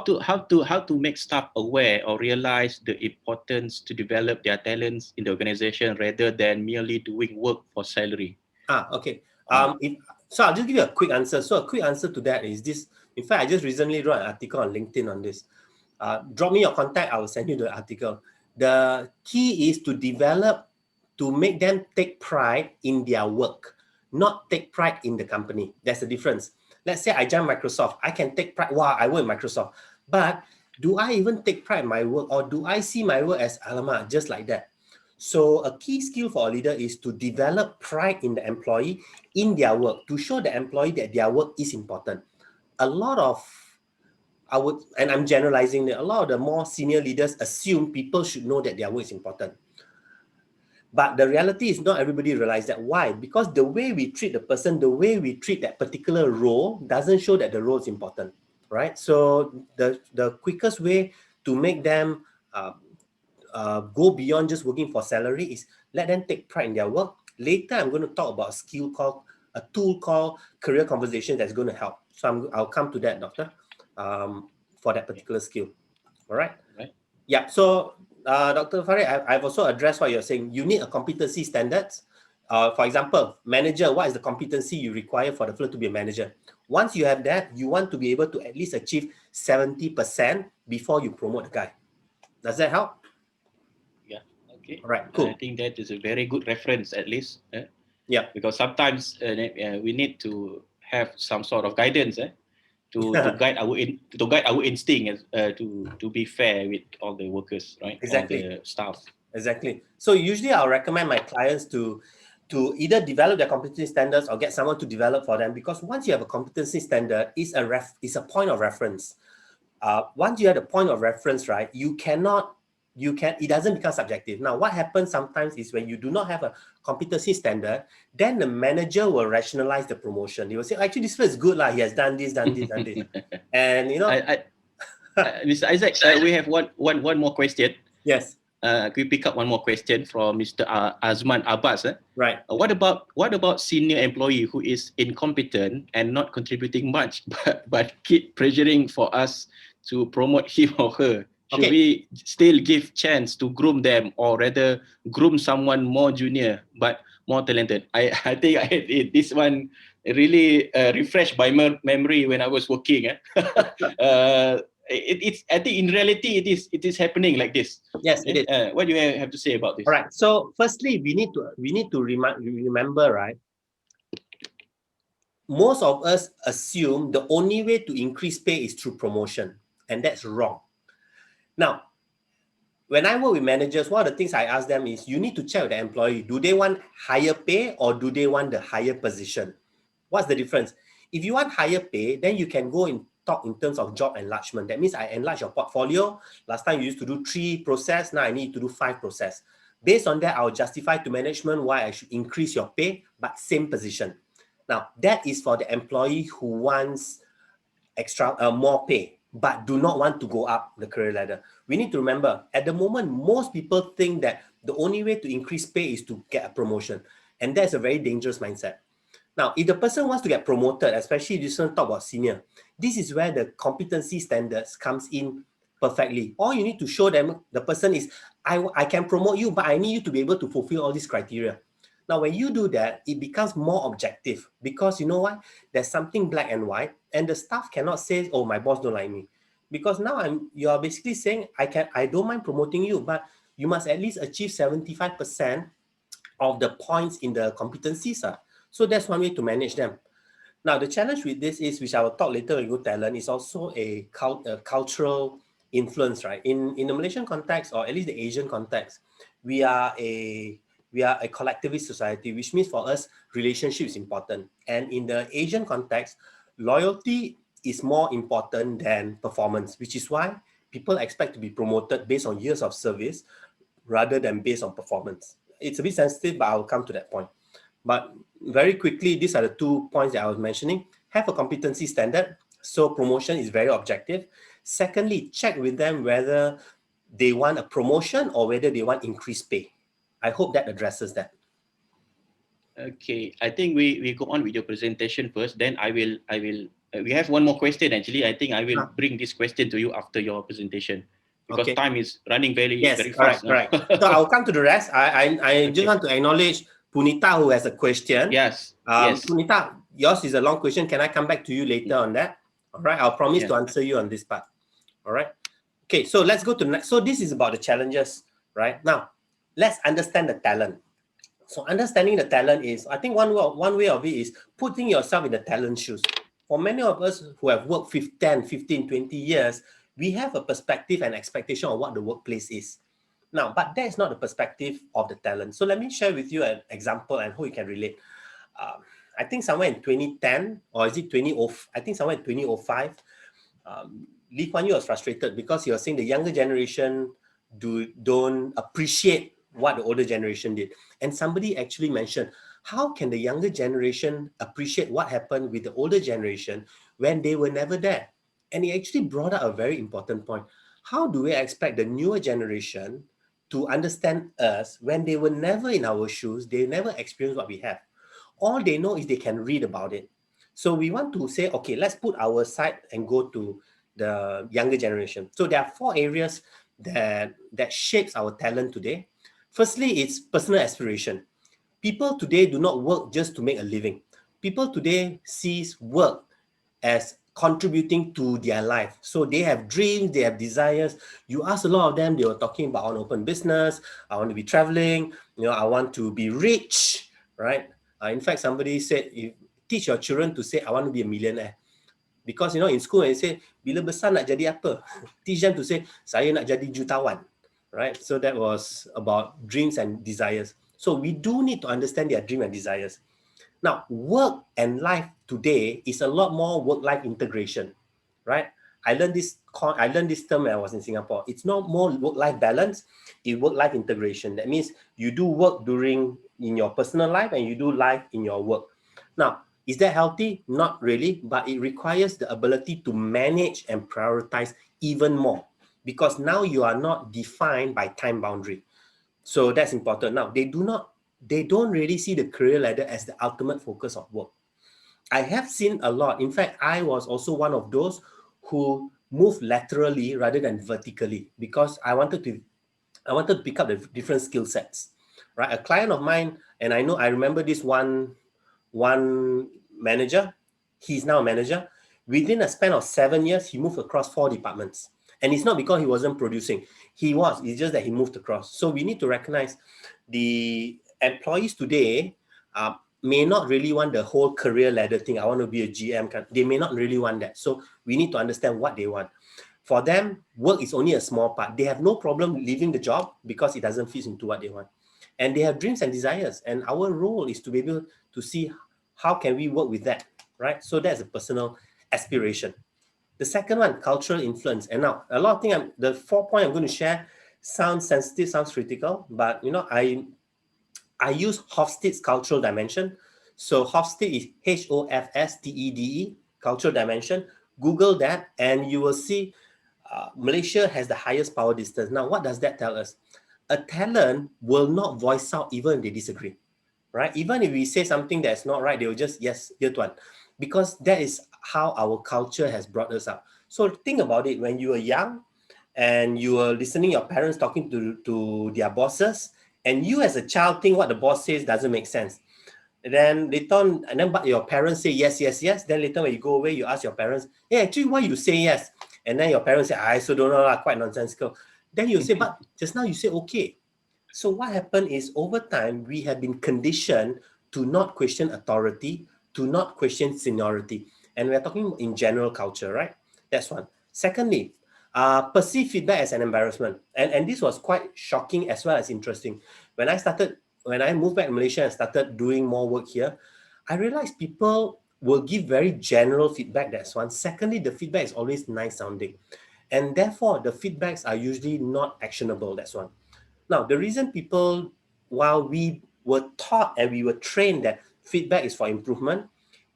to make staff aware or realize the importance to develop their talents in the organization rather than merely doing work for salary? Okay. So I'll just give you a quick answer. So a quick answer to that is this. In fact, I just recently wrote an article on LinkedIn on this. Drop me your contact. I will send you the article. The key is to make them take pride in their work, not take pride in the company. That's the difference. Let's say I join Microsoft. I can take pride. Wow, I work in Microsoft. But do I even take pride in my work, or do I see my work as alamak, just like that? So a key skill for a leader is to develop pride in the employee in their work, to show the employee that their work is important. A lot of, and I'm generalizing it, a lot of the more senior leaders assume people should know that their work is important. But the reality is not everybody realizes that. Why? Because the way we treat the person, the way we treat that particular role doesn't show that the role is important, right? So the quickest way to make them go beyond just working for salary is let them take pride in their work. Later, I'm going to talk about a tool called Career Conversation that's going to help. So I'll come to that, Doctor, for that particular skill. All right? Right. Yeah. So, Dr. Farid, I've also addressed what you're saying. You need a competency standards. For example, manager, what is the competency you require for the fellow to be a manager? Once you have that, you want to be able to at least achieve 70% before you promote the guy. Does that help? Okay. All right, cool. I think that is a very good reference, at least. Yeah. Because sometimes we need to have some sort of guidance to guide our instinct to be fair with all the workers, right? Exactly. All the staff. Exactly. So usually I'll recommend my clients to either develop their competency standards or get someone to develop for them, because once you have a competency standard, it's a point of reference. Once you have a point of reference, right, it doesn't become subjective. Now, what happens sometimes is when you do not have a competency standard, then the manager will rationalize the promotion. He will say, actually, this fellow is good, he has done this. And Mr. Isaac, we have one more question. Yes. Can we pick up one more question from Mr. Azman Abbas? Right. What about senior employee who is incompetent and not contributing much, but keep pressuring for us to promote him or her? Should we still give chance to groom them, or rather groom someone more junior but more talented? I think this one really refreshed my memory when I was working. It's I think in reality it is happening like this. Yes, it is. What do you have to say about this? All right. So firstly, we need to remember, right? Most of us assume the only way to increase pay is through promotion, and that's wrong. Now, when I work with managers, one of the things I ask them is, you need to check with the employee, do they want higher pay or do they want the higher position? What's the difference? If you want higher pay, then you can go and talk in terms of job enlargement. That means I enlarge your portfolio. Last time you used to do 3 process, now I need to do 5 process. Based on that, I'll justify to management why I should increase your pay, but same position. Now, that is for the employee who wants extra more pay, but do not want to go up the career ladder. We need to remember, at the moment, most people think that the only way to increase pay is to get a promotion. And that's a very dangerous mindset. Now, if the person wants to get promoted, especially this one talk about senior, this is where the competency standards comes in perfectly. All you need to show them, the person is, I can promote you, but I need you to be able to fulfill all these criteria. Now, when you do that, it becomes more objective, because you know what? There's something black and white, and the staff cannot say, oh, my boss don't like me. Because now you are basically saying, I don't mind promoting you, but you must at least achieve 75% of the points in the competencies. So that's one way to manage them. Now, the challenge with this is, which I will talk later when we go talent, is also a cultural influence, right? In the Malaysian context, or at least the Asian context, we are a collectivist society, which means for us, relationship is important. And in the Asian context, loyalty is more important than performance, which is why people expect to be promoted based on years of service rather than based on performance. It's a bit sensitive, but I'll come to that point. But very quickly, these are the 2 points that I was mentioning. Have a competency standard, so promotion is very objective. Secondly, check with them whether they want a promotion or whether they want increased pay. I hope that addresses that. Okay, I think we go on with your presentation first. Then I will. We have one more question actually. I think I will bring this question to you after your presentation, because time is running very fast. Correct. So I'll come to the rest. I just want to acknowledge Punita, who has a question. Yes. Punita, yours is a long question. Can I come back to you later on that? All right, I'll promise to answer you on this part. All right. Okay, so let's go to the next. So this is about the challenges, right? Now, let's understand the talent. So understanding the talent is, I think one way of it is putting yourself in the talent shoes. For many of us who have worked 10, 15, 20 years, we have a perspective and expectation of what the workplace is. Now, but that is not the perspective of the talent. So let me share with you an example and how you can relate. I think somewhere in 2010, or is it 2005? I think somewhere in 2005, Lee Kuan Yew was frustrated because he was saying the younger generation don't appreciate what the older generation did. And somebody actually mentioned, how can the younger generation appreciate what happened with the older generation when they were never there? And he actually brought up a very important point. How do we expect the newer generation to understand us when they were never in our shoes? They never experienced what we have. All they know is they can read about it. So we want to say, okay, let's put our side and go to the younger generation. So there are 4 areas that shapes our talent today. Firstly, it's personal aspiration. People today do not work just to make a living. People today sees work as contributing to their life. So they have dreams, they have desires. You ask a lot of them, they were talking about, I want to open business, I want to be traveling, I want to be rich, right? In fact, somebody said, you teach your children to say, I want to be a millionaire. Because, in school, they say, bila besar nak jadi apa? Teach them to say, saya nak jadi jutawan, right? So that was about dreams and desires. So we do need to understand their dream and desires. Now, work and life today is a lot more work-life integration, right? I learned this term when I was in Singapore. It's not more work-life balance, it's work-life integration. That means you do work in your personal life and you do life in your work. Now, is that healthy? Not really, but it requires the ability to manage and prioritize even more, because now you are not defined by time boundary. So that's important. Now, they don't really see the career ladder as the ultimate focus of work. I have seen a lot. In fact, I was also one of those who moved laterally rather than vertically, because I wanted to pick up the different skill sets, right? A client of mine, and I remember this one manager. He's now a manager. Within a span of 7 years, he moved across 4 departments. And it's not because he wasn't producing. It's just that he moved across. So we need to recognize the employees today may not really want the whole career ladder thing. I want to be a GM. They may not really want that. So we need to understand what they want. For them, work is only a small part. They have no problem leaving the job because it doesn't fit into what they want. And they have dreams and desires. And our role is to be able to see how can we work with that, right? So that's a personal aspiration. The second one, cultural influence. And now, a lot of things, the 4 point I'm going to share sounds sensitive, sounds critical, but I use Hofstede's cultural dimension. So Hofstede is Hofstede, cultural dimension. Google that and you will see Malaysia has the highest power distance. Now, what does that tell us? A talent will not voice out even if they disagree, right? Even if we say something that's not right, they will just, yes, here Tuan. Because that is how our culture has brought us up. So think about it, when you were young and you were listening your parents talking to their bosses, and you as a child think what the boss says doesn't make sense. Then later on, but your parents say yes, yes, yes. Then later when you go away, you ask your parents, hey, actually, why you say yes? And then your parents say, I also don't know, quite nonsensical. Then you say, but just now you say okay. So what happened is over time, we have been conditioned to not question authority, to not question seniority. And we're talking in general culture, right? That's one. Secondly, perceive feedback as an embarrassment. And this was quite shocking as well as interesting. When I moved back to Malaysia and started doing more work here, I realized people will give very general feedback. That's one. Secondly, the feedback is always nice sounding. And therefore, the feedbacks are usually not actionable. That's one. Now, the reason people, while we were taught and we were trained that feedback is for improvement,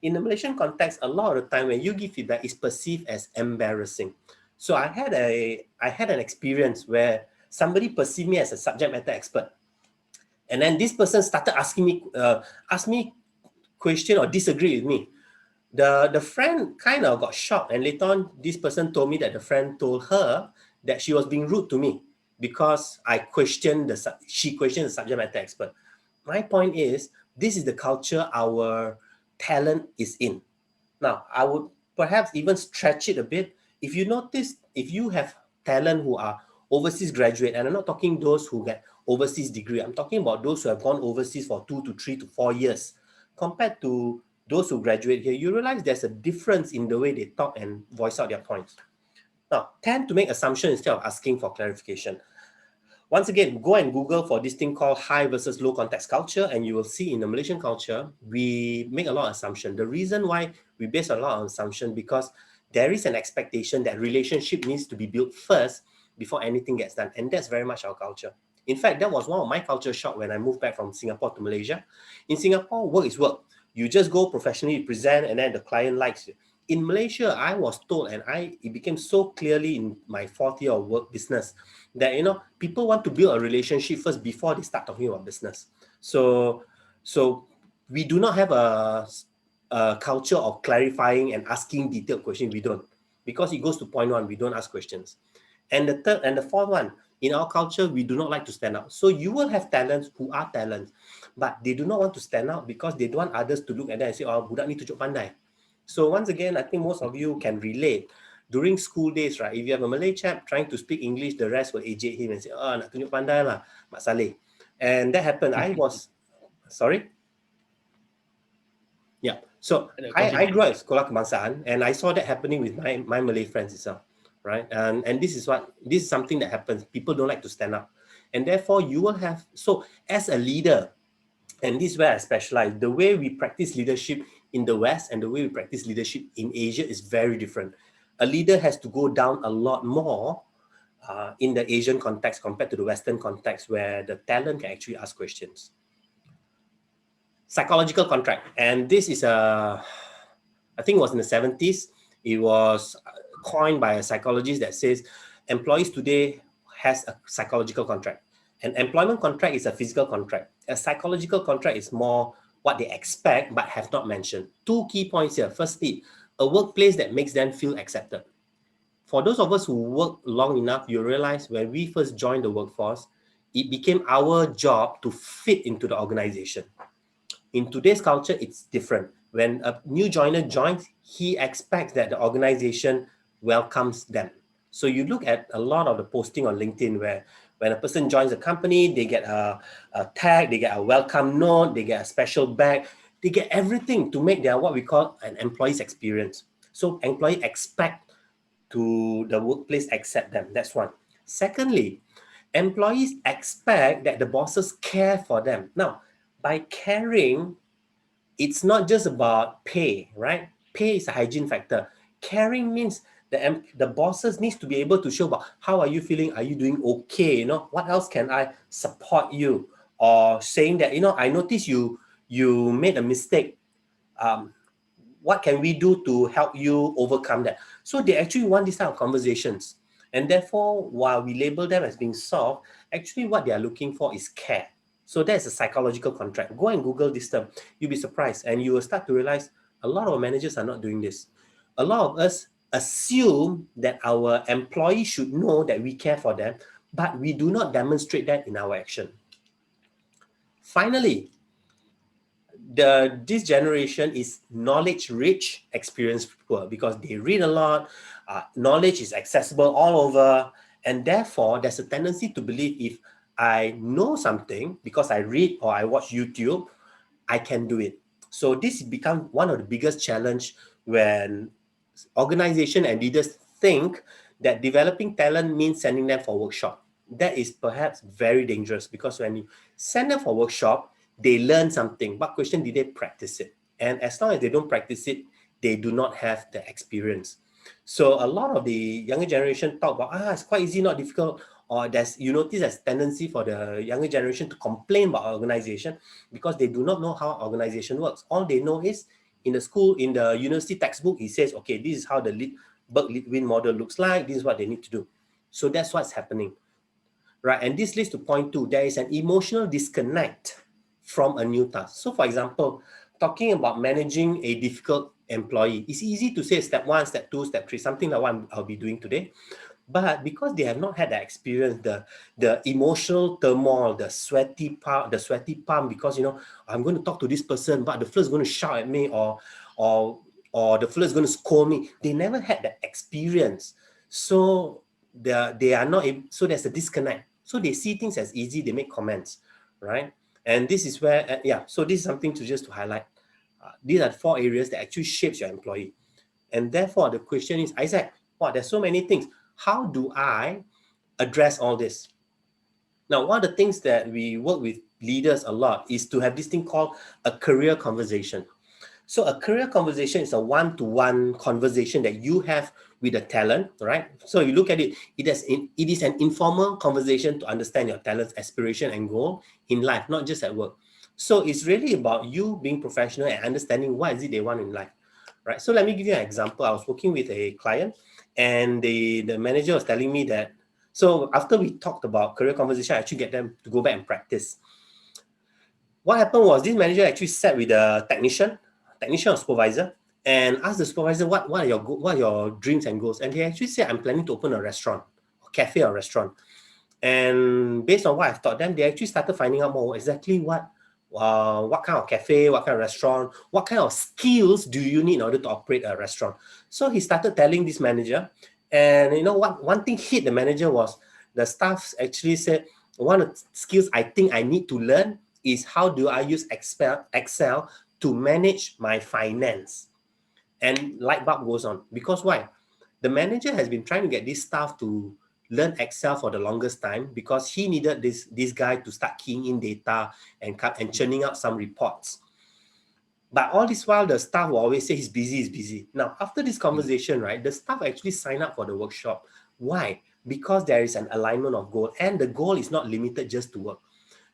in the Malaysian context, a lot of the time when you give feedback, it's perceived as embarrassing. So I had an experience where somebody perceived me as a subject matter expert. And then this person started asking me question or disagree with me. The friend kind of got shocked, and later on, this person told me that the friend told her that she was being rude to me because she questioned the subject matter expert. My point is, this is the culture our talent is in. Now, I would perhaps even stretch it a bit. If you notice, if you have talent who are overseas graduate, and I'm not talking those who get overseas degree, I'm talking about those who have gone overseas for 2 to 3 to 4 years, compared to those who graduate here, you realize there's a difference in the way they talk and voice out their points. Now, tend to make assumptions instead of asking for clarification. Once again, go and Google for this thing called high versus low context culture, and you will see in the Malaysian culture, we make a lot of assumption. The reason why we base a lot on assumption because there is an expectation that relationship needs to be built first before anything gets done, and that's very much our culture. In fact, that was one of my culture shock when I moved back from Singapore to Malaysia. In Singapore, work is work. You just go professionally, present, and then the client likes you. In Malaysia, I was told, and it became so clearly in my 4th year of work business, that people want to build a relationship first before they start talking about business. So we do not have a culture of clarifying and asking detailed questions. We don't, because it goes to point 1, we don't ask questions. And the third and the fourth one, in our culture, we do not like to stand out. So you will have talents who are talents, but they do not want to stand out because they don't want others to look at them and say, oh, budak ni tunjuk pandai. So once again, I think most of you can relate. During school days, right, if you have a Malay chap trying to speak English, the rest will eject him and say, oh, nak tunjuk pandai lah, Mak Saleh. And that happened. Sorry? Yeah. So I grew up at Sekolah Kebangsaan, and I saw that happening with my Malay friends itself, right? And this is something that happens. People don't like to stand up. And therefore, you will have, so as a leader, and this is where I specialize, the way we practice leadership in the West and the way we practice leadership in Asia is very different. A leader has to go down a lot more in the Asian context compared to the Western context, where the talent can actually ask questions. Psychological contract. And this is I think it was in the 70s. It was coined by a psychologist that says employees today has a psychological contract. An employment contract is a physical contract. A psychological contract is more what they expect but have not mentioned. Two key points here. Firstly, a workplace that makes them feel accepted. For those of us who work long enough, you realize when we first joined the workforce, it became our job to fit into the organization. In today's culture, it's different. When a new joiner joins, he expects that the organization welcomes them. So you look at a lot of the posting on LinkedIn where when a person joins a company, they get a tag, they get a welcome note, they get a special bag, they get everything to make their what we call an employee's experience. So employee expect to the workplace accept them. That's one. Secondly, employees expect that the bosses care for them. Now, by caring, it's not just about pay, right? Pay is a hygiene factor. Caring means the bosses needs to be able to show about how are you feeling? Are you doing okay? What else can I support you? Or saying that, I notice you made a mistake. What can we do to help you overcome that? So they actually want this type of conversations. And therefore, while we label them as being soft, actually what they are looking for is care. So that's a psychological contract. Go and Google this term. You'll be surprised and you will start to realize a lot of managers are not doing this. A lot of us assume that our employees should know that we care for them, but we do not demonstrate that in our action. Finally, this generation is knowledge rich, experience poor, because they read a lot, knowledge is accessible all over, and therefore there's a tendency to believe if I know something because I read or I watch YouTube, I can do it. So this becomes one of the biggest challenge when organization and leaders think that developing talent means sending them for workshop. That is perhaps very dangerous because when you send them for workshop, they learn something, but question, did they practice it? And as long as they don't practice it, they do not have the experience. So a lot of the younger generation talk about, it's quite easy, not difficult, or you notice there's tendency for the younger generation to complain about organization because they do not know how organization works. All they know is in the school, in the university textbook, it says, okay, this is how the Berg-Leadwin model looks like, this is what they need to do. So that's what's happening, right? And this leads to point two, there is an emotional disconnect from a new task. So for example, talking about managing a difficult employee, it's easy to say step one, step two, step three, something like what I'll be doing today. But because they have not had that experience, the emotional turmoil, the sweaty palm, because I'm going to talk to this person, but the fellow is going to shout at me, or the fellow is going to scold me. They never had that experience, so they are not. So there's a disconnect. So they see things as easy. They make comments, right? And this is where, so this is something to highlight. These are 4 areas that actually shapes your employee. And therefore, the question is, Isaac, wow, there's so many things. How do I address all this? Now, one of the things that we work with leaders a lot is to have this thing called a career conversation. So a career conversation is a one-to-one conversation that you have with a talent, right? So you look at it, it is an informal conversation to understand your talent's aspiration and goal in life, not just at work. So it's really about you being professional and understanding what is it they want in life, right? So let me give you an example. I was working with a client and the manager was telling me that, so after we talked about career conversation, I actually get them to go back and practice. What happened was this manager actually sat with a technician or supervisor and asked the supervisor, what are your dreams and goals? And he actually said, I'm planning to open a restaurant, a cafe or restaurant. And based on what I've taught them, they actually started finding out more exactly what kind of cafe, what kind of restaurant, what kind of skills do you need in order to operate a restaurant. So he started telling this manager, and one thing hit the manager was the staff actually said, one of the skills I think I need to learn is how do I use Excel to manage my finance. And light bulb goes on. Because why? The manager has been trying to get this staff to learn Excel for the longest time because he needed this guy to start keying in data and churning out some reports. But all this while, the staff will always say he's busy. Now, after this conversation, right, the staff actually sign up for the workshop. Why? Because there is an alignment of goal, and the goal is not limited just to work.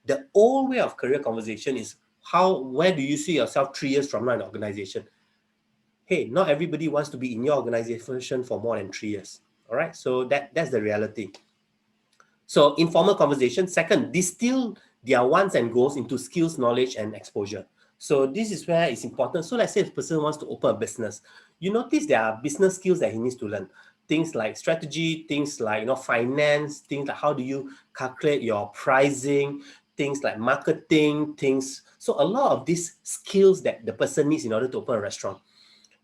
The old way of career conversation is where do you see yourself 3 years from now in the organization? hey, not everybody wants to be in your organization for more than 3 years. All right, so that's the reality. So informal conversation. Second, distill their wants and goals into skills, knowledge, and exposure. So this is where it's important. So let's say if a person wants to open a business, you notice there are business skills that he needs to learn. Things like strategy, things like finance, things like how do you calculate your pricing, things like marketing, things. So a lot of these skills that the person needs in order to open a restaurant.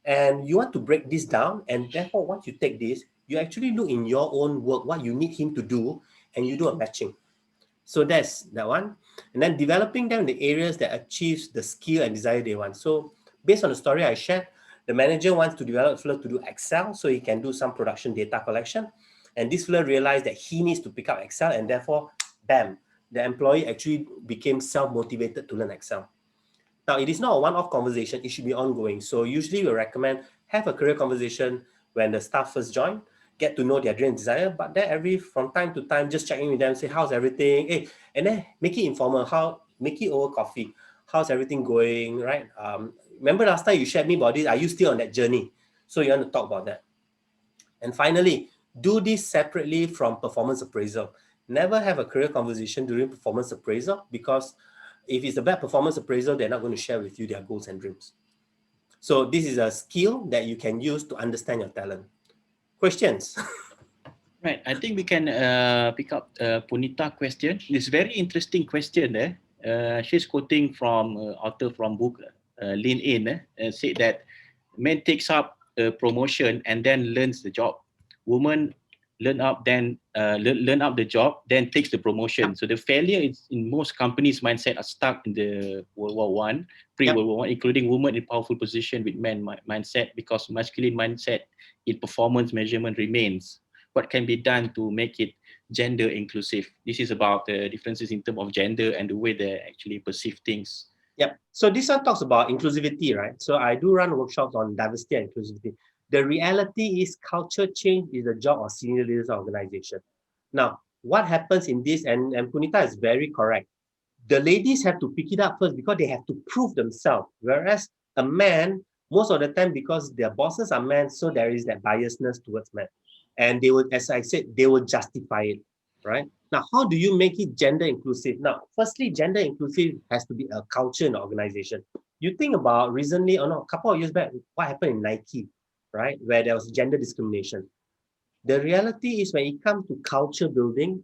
And you want to break this down, and therefore once you take this, you actually look in your own work what you need him to do, and you do a matching. So that's that one. And then developing them in the areas that achieves the skill and desire they want. So based on the story I shared, the manager wants to develop Fleur to do Excel so he can do some production data collection. And this Fleur realized that he needs to pick up Excel, and therefore, bam, the employee actually became self-motivated to learn Excel. Now, it is not a one-off conversation. It should be ongoing. So usually we recommend have a career conversation when the staff first join, get to know their dream and desire, but then from time to time, just check in with them, say, how's everything? Hey, and then make it informal, make it over coffee. How's everything going, right? Remember last time you shared me about this, are you still on that journey? So you want to talk about that. And finally, do this separately from performance appraisal. Never have a career conversation during performance appraisal, because if it's a bad performance appraisal, they're not going to share with you their goals and dreams. So this is a skill that you can use to understand your talent. Questions? Right. I think we can pick up Punita question. This very interesting question there. She's quoting from author from book Lean In, said that man takes up a promotion and then learns the job. Woman learn up the job, then takes the promotion. So the failure is in most companies' mindset are stuck in the World War One, pre-World War One, including women in powerful position with men mindset, because masculine mindset in performance measurement remains. What can be done to make it gender inclusive? This is about the differences in terms of gender and the way they actually perceive things. Yep. So this one talks about inclusivity, right? So I do run workshops on diversity and inclusivity. The reality is culture change is the job of senior leaders of organization. Now, what happens in this, and Punita is very correct. The ladies have to pick it up first because they have to prove themselves. Whereas a man, most of the time, because their bosses are men, so there is that biasness towards men. And they will, as I said, they will justify it, right? Now, how do you make it gender inclusive? Now, firstly, gender inclusive has to be a culture in the organization. You think about recently, or no, a couple of years back, what happened in Nike, right? Where there was gender discrimination. The reality is when it comes to culture building,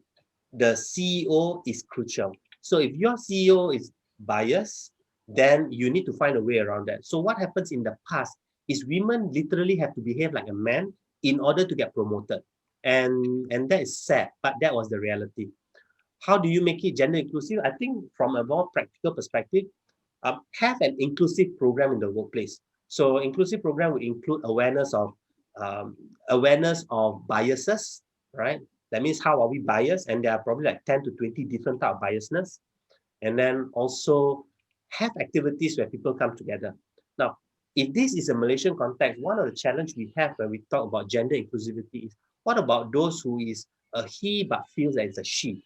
the CEO is crucial. So if your CEO is biased, then you need to find a way around that. So what happens in the past is women literally have to behave like a man in order to get promoted. And that is sad, but that was the reality. How do you make it gender inclusive? I think from a more practical perspective, have an inclusive program in the workplace. So inclusive program would include um, awareness of biases, right? That means how are we biased? And there are probably like 10 to 20 different type of biasness. And then also have activities where people come together. Now, if this is a Malaysian context, one of the challenge we have when we talk about gender inclusivity is, what about those who is a he but feels that it's a she?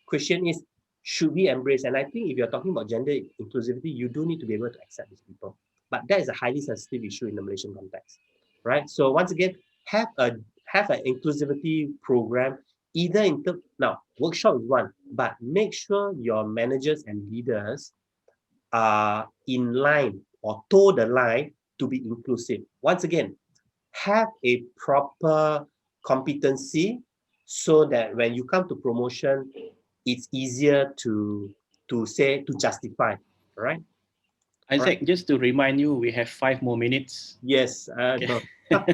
Question is, should we embrace? And I think if you're talking about gender inclusivity, you do need to be able to accept these people. But that is a highly sensitive issue in the Malaysian context, right? So once again, have an inclusivity program, either in now workshop is one, but make sure your managers and leaders are in line or toe the line to be inclusive. Once again, have a proper competency so that when you come to promotion, it's easier to justify, right? Isaac, just to remind you, we have 5 more minutes. Yes. Okay. No.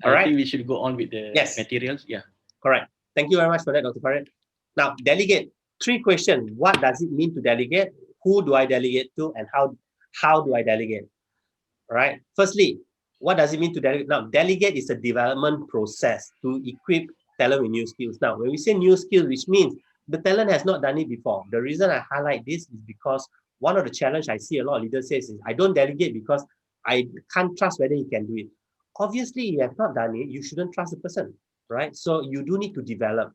I think we should go on with the materials. Yeah. Correct. Thank you very much for that, Dr. Farid. Now, delegate. 3 questions. What does it mean to delegate? Who do I delegate to? And how do I delegate? All right. Firstly, what does it mean to delegate? Now, delegate is a development process to equip talent with new skills. Now, when we say new skills, which means the talent has not done it before. The reason I highlight this is because one of the challenge I see a lot of leaders say is, I don't delegate because I can't trust whether he can do it. Obviously, you have not done it, you shouldn't trust the person, right? So you do need to develop,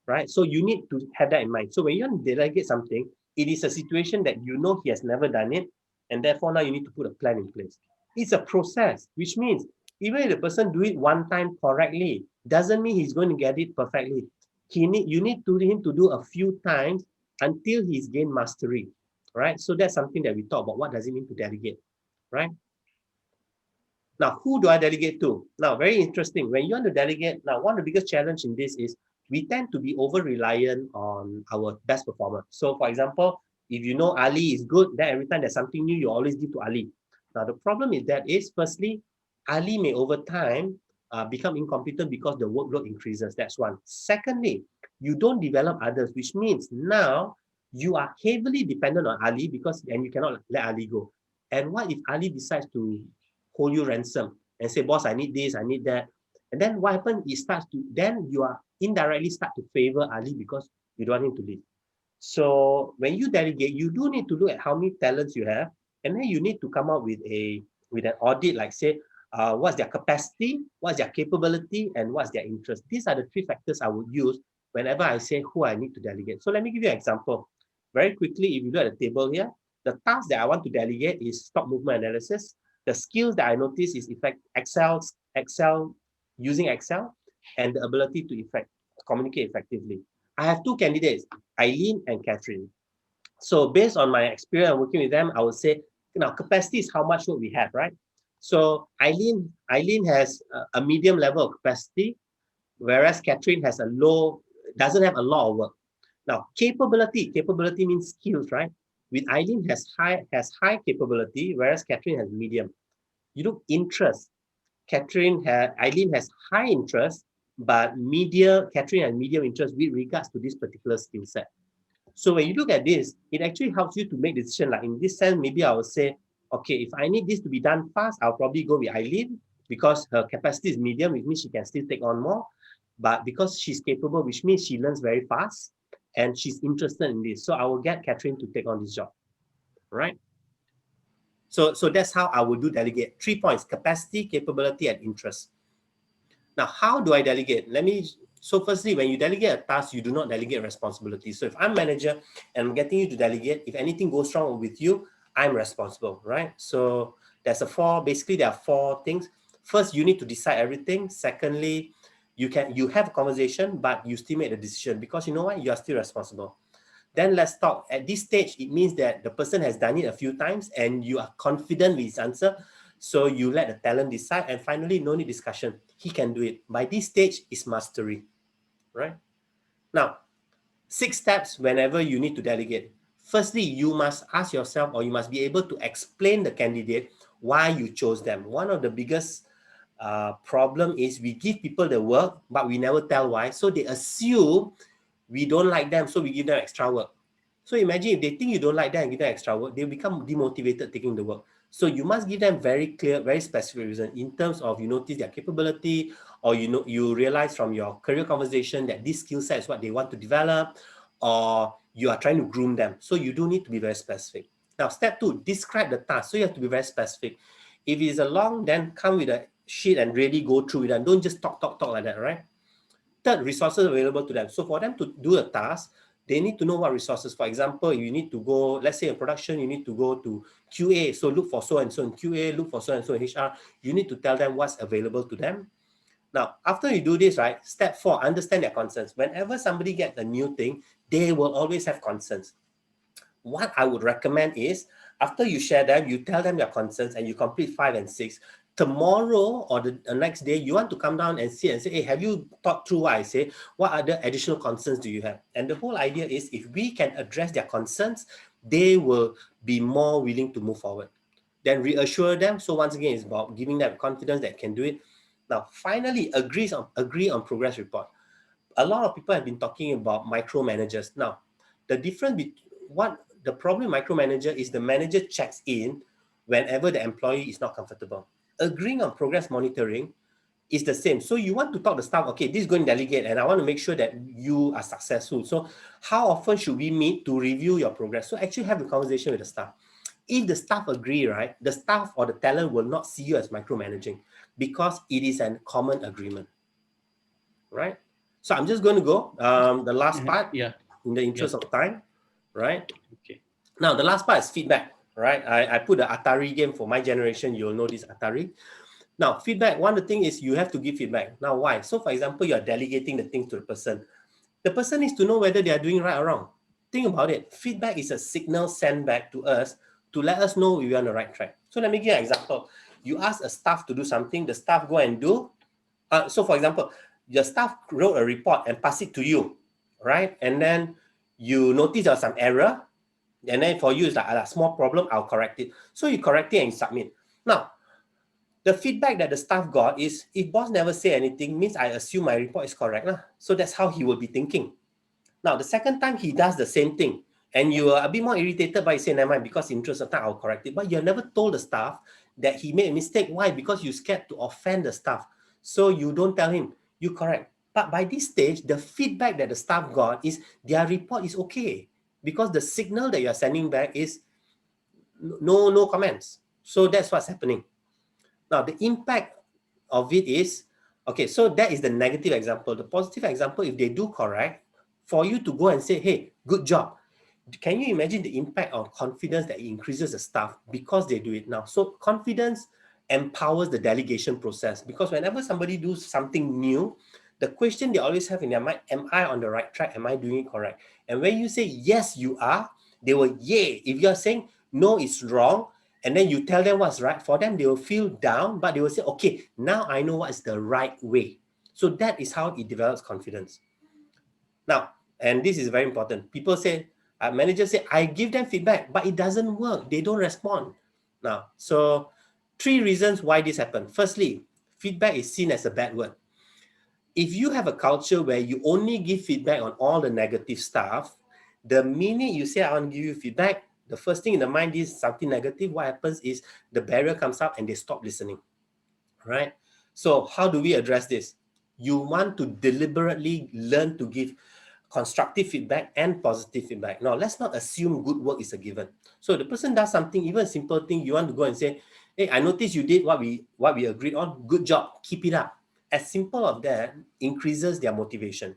right? So you need to have that in mind. So when you want to delegate something, it is a situation that you know he has never done it, and therefore now you need to put a plan in place. It's a process, which means even if the person do it one time correctly, doesn't mean he's going to get it perfectly. You need him to do a few times until he's gained mastery, right? So that's something that we talk about. What does it mean to delegate, right? Now, who do I delegate to? Now, very interesting. When you want to delegate, now one of the biggest challenge in this is we tend to be over reliant on our best performer. So, for example, if you know Ali is good, then every time there's something new, you always give to Ali. Now, the problem is that is firstly, Ali may over time become incompetent because the workload increases. That's one. Secondly, you don't develop others, which means now you are heavily dependent on Ali and you cannot let Ali go. And what if Ali decides to hold you ransom and say, boss, I need this, I need that. And then what happens? Then you are indirectly start to favor Ali because you don't want him to leave. So when you delegate, you do need to look at how many talents you have, and then you need to come up with an audit, like say, what's their capacity, what's their capability, and what's their interest. These are the three factors I would use whenever I say who I need to delegate. So let me give you an example. Very quickly, if you look at the table here, the task that I want to delegate is stock movement analysis. The skills that I notice is Excel, using Excel, and the ability to communicate effectively. I have two candidates, Eileen and Catherine. So based on my experience working with them, I would say, capacity is how much work we have, right? So Eileen has a medium level of capacity, whereas Catherine doesn't have a lot of work. Now, capability means skills, right? With Eileen has high capability, whereas Catherine has medium. You look interest. Eileen has high interest, but Catherine has medium interest with regards to this particular skill set. So when you look at this, it actually helps you to make decision. Like in this sense, maybe I would say, okay, if I need this to be done fast, I'll probably go with Eileen because her capacity is medium, which means she can still take on more. But because she's capable, which means she learns very fast and she's interested in this. So I will get Catherine to take on this job, right? So that's how I would do delegate. 3 points: capacity, capability, and interest. Now, how do I delegate? So firstly, when you delegate a task, you do not delegate responsibility. So if I'm manager and I'm getting you to delegate, if anything goes wrong with you, I'm responsible, right? So there are 4 things. First, you need to decide everything. Secondly, you have a conversation, but you still make a decision because you know what? You are still responsible. Then let's talk. At this stage, it means that the person has done it a few times and you are confident with his answer. So you let the talent decide. And finally, no need discussion. He can do it. By this stage, is mastery, right? Now, 6 steps whenever you need to delegate. Firstly, you must ask yourself, or you must be able to explain the candidate why you chose them. One of the biggest problem is we give people the work, but we never tell why. So they assume we don't like them, so we give them extra work. So imagine if they think you don't like them and give them extra work, they become demotivated taking the work. So you must give them very clear, very specific reason in terms of you notice their capability, or you realize from your career conversation that this skill set is what they want to develop, or you are trying to groom them. So you do need to be very specific. Now, step 2, describe the task. So you have to be very specific. If it is a long, then come with a sheet and really go through it and don't just talk like that, right? Third, resources available to them. So for them to do a task, they need to know what resources. For example, you need to go, let's say in production, you need to go to QA. So look for so and so in QA, look for so and so in HR. You need to tell them what's available to them. Now, after you do this, right, step 4, understand their concerns. Whenever somebody gets a new thing, they will always have concerns. What I would recommend is, after you share them, you tell them your concerns and you complete 5 and 6. Tomorrow or the next day, you want to come down and see and say, hey, have you thought through what I say? What other additional concerns do you have? And the whole idea is if we can address their concerns, they will be more willing to move forward. Then reassure them. So once again, it's about giving them confidence that can do it. Now, finally, agree on progress report. A lot of people have been talking about micromanagers. Now, the problem with micromanager is the manager checks in whenever the employee is not comfortable. Agreeing on progress monitoring is the same. So you want to talk to the staff, okay, this is going to delegate and I want to make sure that you are successful. So how often should we meet to review your progress? So actually have a conversation with the staff. If the staff agree, right, the staff or the talent will not see you as micromanaging because it is a common agreement, right? So I'm just going to go the last part in the interest of time, right? Okay. Now, the last part is feedback, right? I put the Atari game for my generation. You'll know this Atari. Now, feedback, one of the things is you have to give feedback. Now, why? So, for example, you're delegating the thing to the person. The person needs to know whether they are doing right or wrong. Think about it. Feedback is a signal sent back to us to let us know we are on the right track. So let me give you an example. You ask a staff to do something, the staff go and do. So for example, your staff wrote a report and pass it to you, right? And then you notice there's some error. And then for you, it's like a small problem, I'll correct it. So you correct it and submit. Now, the feedback that the staff got is, if boss never say anything, means I assume my report is correct. So that's how he will be thinking. Now, the second time he does the same thing, and you are a bit more irritated by saying, never mind, because in interest of time, I'll correct it. But you never told the staff that he made a mistake. Why? Because you're scared to offend the staff. So you don't tell him, you correct. But by this stage, the feedback that the staff got is their report is okay. Because the signal that you're sending back is no comments. So that's what's happening. Now, the impact of it is, okay, so that is the negative example. The positive example, if they do correct, for you to go and say, hey, good job. Can you imagine the impact of confidence that increases the staff because they do it now? So confidence empowers the delegation process, because whenever somebody does something new, the question they always have in their mind, am I on the right track? Am I doing it correct? And when you say, yes, you are, they will, yay. If you're saying, no, it's wrong, and then you tell them what's right, for them, they will feel down, but they will say, okay, now I know what's the right way. So that is how it develops confidence. Now, and this is very important. People say, managers say, I give them feedback, but it doesn't work. They don't respond. Now, so 3 reasons why this happened. Firstly, feedback is seen as a bad word. If you have a culture where you only give feedback on all the negative stuff, the minute you say, I want to give you feedback, the first thing in the mind is something negative. What happens is the barrier comes up and they stop listening, right? So how do we address this? You want to deliberately learn to give constructive feedback and positive feedback. Now, let's not assume good work is a given. So the person does something, even a simple thing, you want to go and say, hey, I noticed you did what we agreed on. Good job. Keep it up. As simple as that increases their motivation.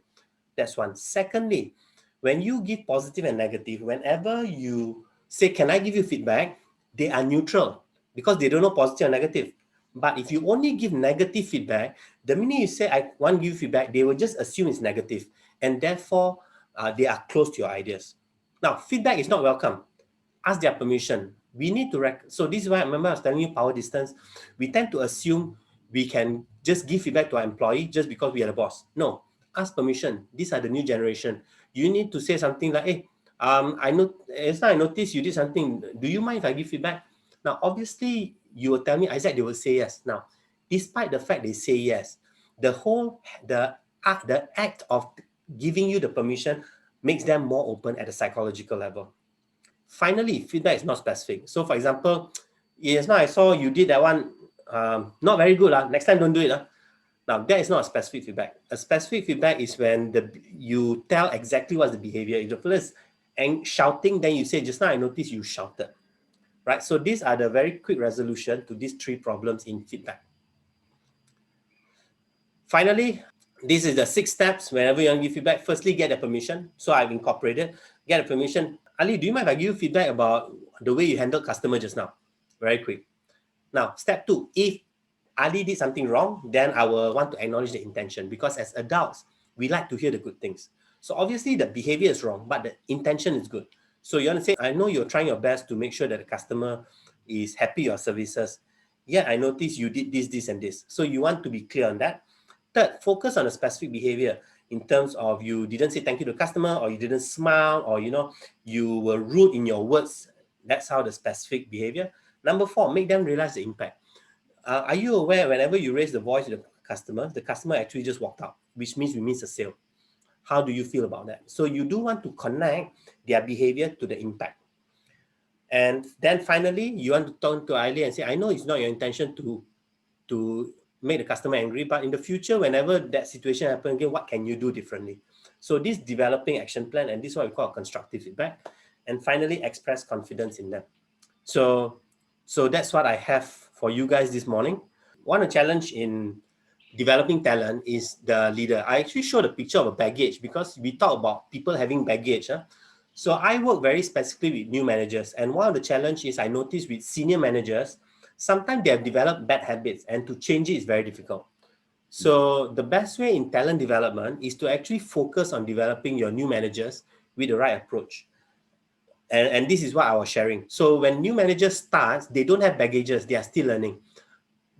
That's one. Secondly, when you give positive and negative, whenever you say, can I give you feedback? They are neutral because they don't know positive or negative. But if you only give negative feedback, the minute you say, I want to give you feedback, they will just assume it's negative. And therefore, they are close to your ideas. Now, feedback is not welcome. Ask their permission. We need to so this is why I remember I was telling you power distance. We tend to assume we can just give feedback to our employee just because we are the boss. No, ask permission. These are the new generation. You need to say something like, hey, I noticed you did something. Do you mind if I give feedback? Now, obviously, you will tell me, Isaac, they will say yes. Now, despite the fact they say yes, the act of giving you the permission makes them more open at a psychological level. Finally, feedback is not specific. So, for example, yes, now I saw you did that one, not very good. Next time, don't do it. Now, that is not a specific feedback. A specific feedback is when you tell exactly what's the behavior. If the person is shouting, then you say, just now I noticed you shouted. Right? So these are the very quick resolution to these 3 problems in feedback. Finally, this is the 6 steps whenever you want to give feedback. Firstly, get the permission. So I've incorporated, get the permission. Ali, do you mind if I give you feedback about the way you handled customer just now? Very quick. Now, step 2, if Ali did something wrong, then I will want to acknowledge the intention, because as adults, we like to hear the good things. So obviously the behavior is wrong, but the intention is good. So you want to say, I know you're trying your best to make sure that the customer is happy with your services. Yeah, I noticed you did this, this, and this. So you want to be clear on that. Third, focus on a specific behavior in terms of you didn't say thank you to the customer, or you didn't smile, or you were rude in your words. That's how the specific behavior. Number 4, make them realize the impact. Are you aware whenever you raise the voice to the customer actually just walked out, which means we miss a sale? How do you feel about that? So you do want to connect their behavior to the impact. And then finally, you want to turn to Ailey and say, I know it's not your intention to make the customer angry, but in the future, whenever that situation happens again, what can you do differently? So this developing action plan, and this is what we call constructive feedback. And finally, express confidence in them. So that's what I have for you guys this morning. One challenge in developing talent is the leader. I actually showed a picture of a baggage because we talk about people having baggage. So I work very specifically with new managers. And one of the challenges is I notice with senior managers, sometimes they have developed bad habits and to change it is very difficult. So the best way in talent development is to actually focus on developing your new managers with the right approach. And this is what I was sharing. So when new managers start, they don't have baggages, they are still learning.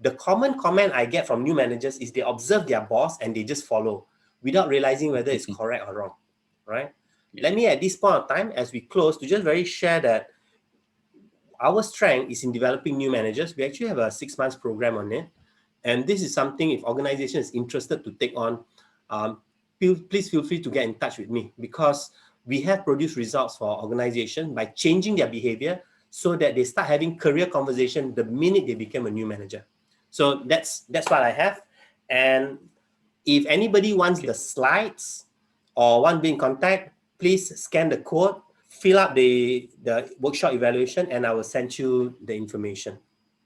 The common comment I get from new managers is they observe their boss and they just follow without realizing whether it's correct or wrong, right? Yeah. Let me at this point of time, as we close, to just very share that our strength is in developing new managers. We actually have a 6 months program on it. And this is something, if organization is interested to take on, please feel free to get in touch with me, because we have produced results for our organization by changing their behavior so that they start having career conversation the minute they become a new manager. So that's what I have. And if anybody wants the slides or want to be in contact, please scan the code, fill up the workshop evaluation, and I will send you the information.